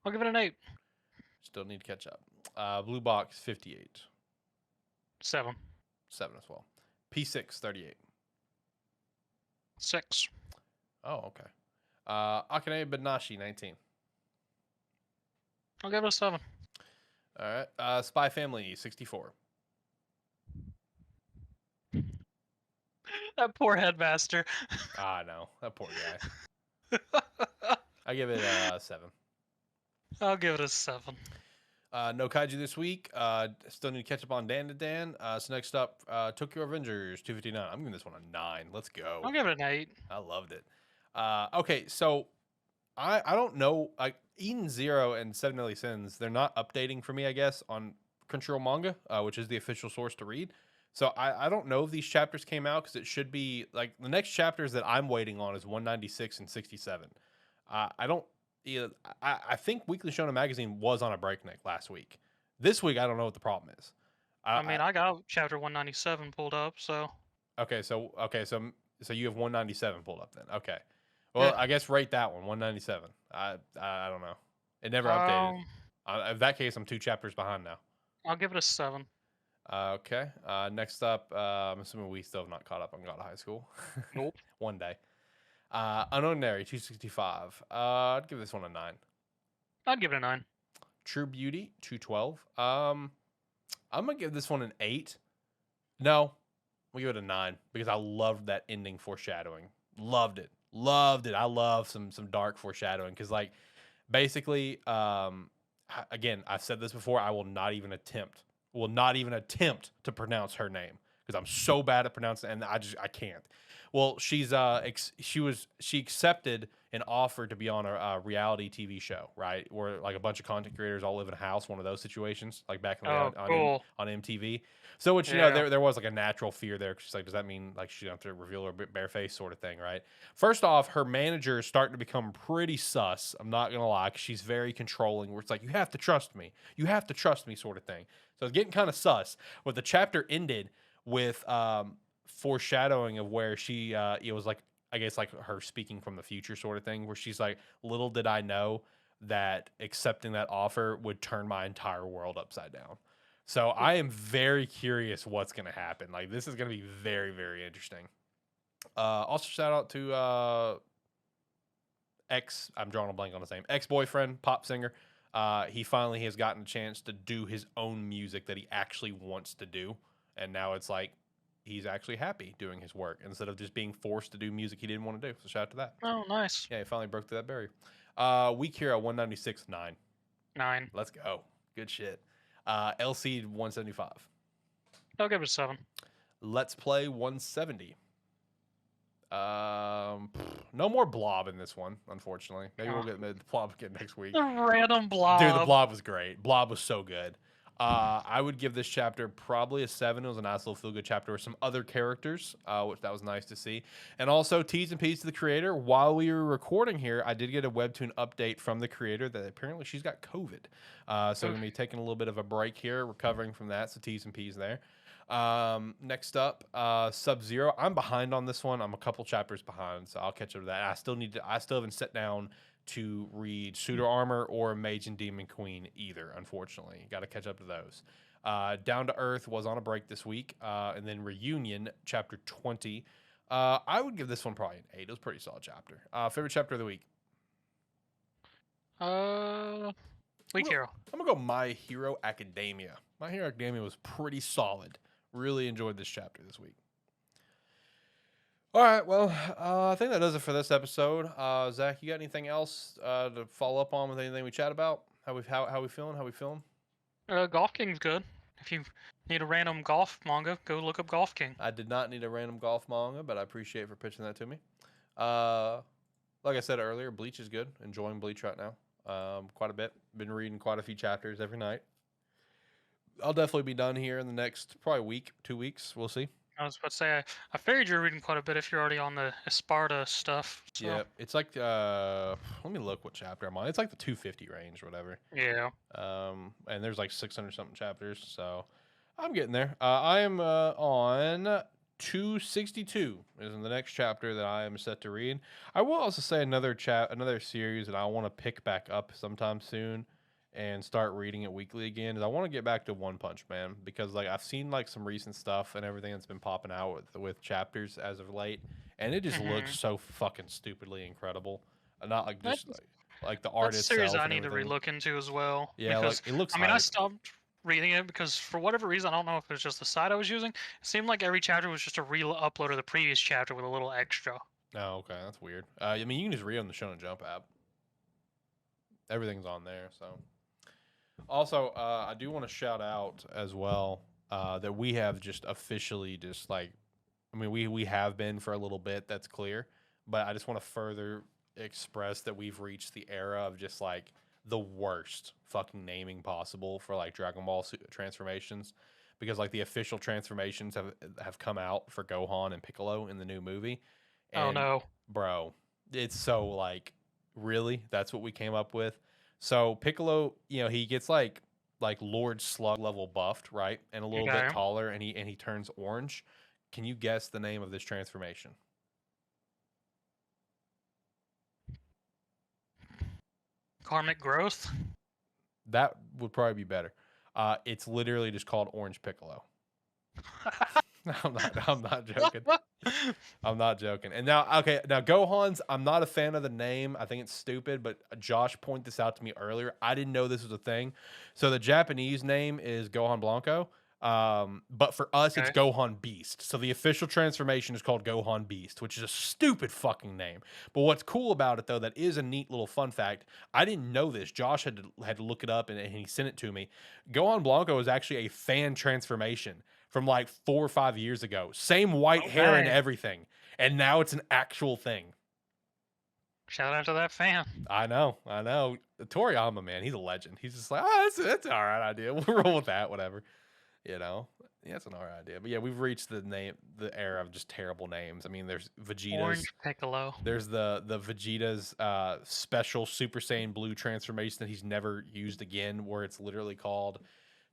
I'll give it an 8. Still need to catch up. Blue Box 58. 7. 7 as well. P6 38. 6. Oh, okay. Akane-Banashi 19. I'll give it a 7. All right. Spy Family 64. That poor headmaster. Ah, no, that poor guy. I give it 7. I'll give it a 7. No kaiju this week. Still need to catch up on Dandadan. So next up, Tokyo Avengers 259. I'm giving this one a 9. Let's go. I'll give it an 8. I loved it. Okay, so I don't know. Like Eden Zero and Seven Deadly Sins, they're not updating for me, I guess, on Crunchyroll Manga, which is the official source to read. So I don't know if these chapters came out because it should be like the next chapters that I'm waiting on is 196 and 67. I don't. Yeah, I think Weekly Shonen Magazine was on a breakneck last week. This week, I don't know what the problem is. I mean, I got chapter 197 pulled up, so So you have 197 pulled up then. Okay. yeah. Well, I guess rate that one 197. I don't know. It never updated. In that case, I'm 2 chapters behind now. I'll give it a 7. Okay. Next up, I'm assuming we still have not caught up on God of High School. Nope. One day. Unordinary 265. I'd give this one a 9. I'd give it a 9. True Beauty 212. I'm gonna give this one an 8. No, we'll give it a 9 because I loved that ending foreshadowing. Loved it. I love some dark foreshadowing because like basically again, I've said this before, I will not even attempt to pronounce her name because I'm so bad at pronouncing and I can't. Well, she accepted an offer to be on a reality TV show, right? Where like a bunch of content creators all live in a house, one of those situations, like back in the cool. on MTV. So, which you know, there was like a natural fear there. She's like, does that mean like she don't have to reveal her bare face, sort of thing, right? First off, her manager is starting to become pretty sus. I'm not gonna lie, 'cause she's very controlling. Where it's like, you have to trust me, sort of thing. So it's getting kind of sus. But the chapter ended with foreshadowing of where she it was like I guess like her speaking from the future sort of thing where she's like, little did I know that accepting that offer would turn my entire world upside down. So I am very curious what's going to happen. Like this is going to be very, very interesting. Also shout out to I'm drawing a blank on his name, ex-boyfriend, pop singer. He finally has gotten a chance to do his own music that he actually wants to do. And now it's like, he's actually happy doing his work instead of just being forced to do music he didn't want to do. So shout out to that. Oh, nice. Yeah, he finally broke through that barrier. Weak Hero 196, 9. 9. Let's go. Good shit. Eleceed 175. I'll give it a 7. Let's Play 170. No more Blob in this one, unfortunately. Maybe we'll get the Blob again next week. The random Blob. Dude, the Blob was great. Blob was so good. I would give this chapter probably a 7. It was a nice little feel-good chapter with some other characters, which that was nice to see. And also, T's and P's to the creator. While we were recording here, I did get a Webtoon update from the creator that apparently she's got COVID. So we're going to be taking a little bit of a break here, recovering from that. So T's and P's there. Next up, Sub-Zero. I'm behind on this one. I'm a couple chapters behind, so I'll catch up to that. I still haven't sat down to read Suitor Armor or Mage and Demon Queen either, unfortunately. Got to catch up to those. Down to Earth was on a break this week, and then Reunion, chapter 20. I would give this one probably an 8. It was a pretty solid chapter. Favorite chapter of the week? Weak Hero. I'm going to go My Hero Academia. My Hero Academia was pretty solid. Really enjoyed this chapter this week. All right, well, I think that does it for this episode. Zach, you got anything else to follow up on with anything we chat about? How we feeling? Golf King's good. If you need a random golf manga, go look up Golf King. I did not need a random golf manga, but I appreciate you for pitching that to me. Like I said earlier, Bleach is good. Enjoying Bleach right now. Quite a bit. Been reading quite a few chapters every night. I'll definitely be done here in the next probably week, 2 weeks. We'll see. I was about to say, I figured you're reading quite a bit if you're already on the Esparta stuff. So. Yeah, it's like, let me look what chapter I'm on. It's like the 250 range or whatever. Yeah. And there's like 600 something chapters, so I'm getting there. I am on 262 is in the next chapter that I am set to read. I will also say another series that I want to pick back up sometime soon and start reading it weekly again is I want to get back to One Punch Man because like I've seen like some recent stuff and everything that's been popping out with chapters as of late, and it just looks so fucking stupidly incredible. Not like just like the art that's itself. Series I need to relook into as well. Yeah, because, like it looks. I mean, I stopped reading it because for whatever reason, I don't know if it was just the site I was using. It seemed like every chapter was just a real upload of the previous chapter with a little extra. Oh, okay, that's weird. I mean, you can just read on the Shonen Jump app. Everything's on there. So, also, I do want to shout out as well that we have just officially just like, I mean, we have been for a little bit. That's clear, but I just want to further express that we've reached the era of just like the worst fucking naming possible for like Dragon Ball transformations, because like the official transformations have come out for Gohan and Piccolo in the new movie. Oh And no. bro, it's so like, really, that's what we came up with. So Piccolo, you know, he gets like Lord Slug level buffed, right, and a little bit Okay. taller, and he turns orange. Can you guess the name of this transformation? Karmic growth. That would probably be better. It's literally just called Orange Piccolo. I'm not joking. I'm not joking. And now, okay, now Gohan's, I'm not a fan of the name. I think it's stupid, but Josh pointed this out to me earlier. I didn't know this was a thing. So the Japanese name is Gohan Blanco. But for us, it's Okay. Gohan Beast. So the official transformation is called Gohan Beast, which is a stupid fucking name. But what's cool about it, though, that is a neat little fun fact. I didn't know this. Josh had to look it up, and he sent it to me. Gohan Blanco is actually a fan transformation from like 4 or 5 years ago. Same white hair and Okay. everything. And now it's an actual thing. Shout out to that fan. I know. Toriyama, man, he's a legend. He's just like, oh, that's an all right idea. We'll roll with that, whatever. You know, yeah, it's an all right idea. But yeah, we've reached the era of just terrible names. I mean, there's Vegeta's. Orange Piccolo. There's the Vegeta's special Super Saiyan Blue transformation that he's never used again, where it's literally called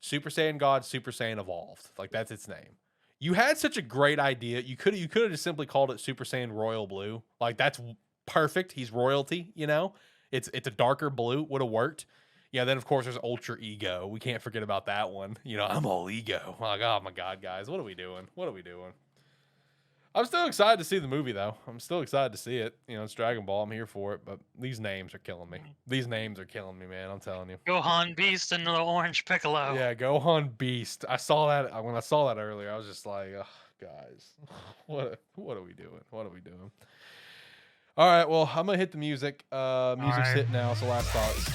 Super Saiyan God, Super Saiyan Evolved. Like, that's its name. You had such a great idea. You could have just simply called it Super Saiyan Royal Blue. Like, that's perfect. He's royalty, you know? It's a darker blue. Would have worked. Yeah, then of course there's Ultra Ego. We can't forget about that one. You know, I'm all ego. Like, oh my god, guys, what are we doing? I'm still excited to see the movie, though. I'm still excited to see it. You know, it's Dragon Ball. I'm here for it. But these names are killing me. Man. I'm telling you. Gohan Beast and the Orange Piccolo. Yeah, Gohan Beast. I saw that when I saw that earlier. I was just like, oh, guys, what are we doing? All right, well, I'm gonna hit the music. Music's right. hit now. So last thoughts.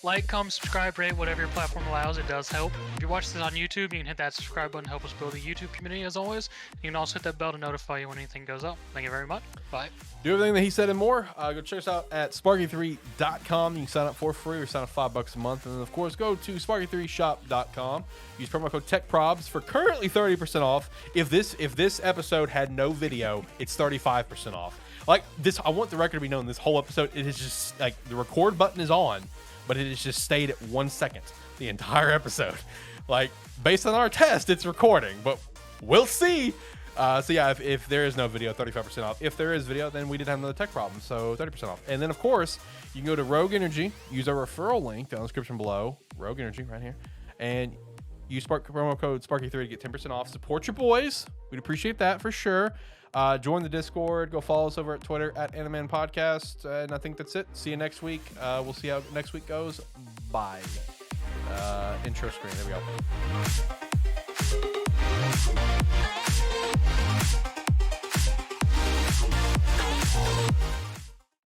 Like, comment, subscribe, rate, whatever your platform allows. It does help. If you watch this on YouTube, you can hit that subscribe button, help us build a YouTube community as always. You can also hit that bell to notify you when anything goes up. Thank you very much. Bye. Do everything that he said and more. Go check us out at sparky3.com. You can sign up for free or sign up $5 a month. And then, of course, go to sparky3shop.com. Use promo code TechProbs for currently 30% off. If this episode had no video, it's 35% off. Like this, I want the record to be known. This whole episode, it is just like the record button is on, but it has just stayed at 1 second the entire episode. Like, based on our test, it's recording, but we'll see. So yeah, if there is no video, 35% off. If there is video, then we did have another tech problem, so 30% off. And then, of course, you can go to Rogue Energy, use our referral link down in the description below, Rogue Energy right here, and use promo code Sparky3 to get 10% off. Support your boys. We'd appreciate that for sure. Join the Discord. Go follow us over at Twitter at Animan Podcast. And I think that's it. See you next week. We'll see how next week goes. Bye. Intro screen. There we go.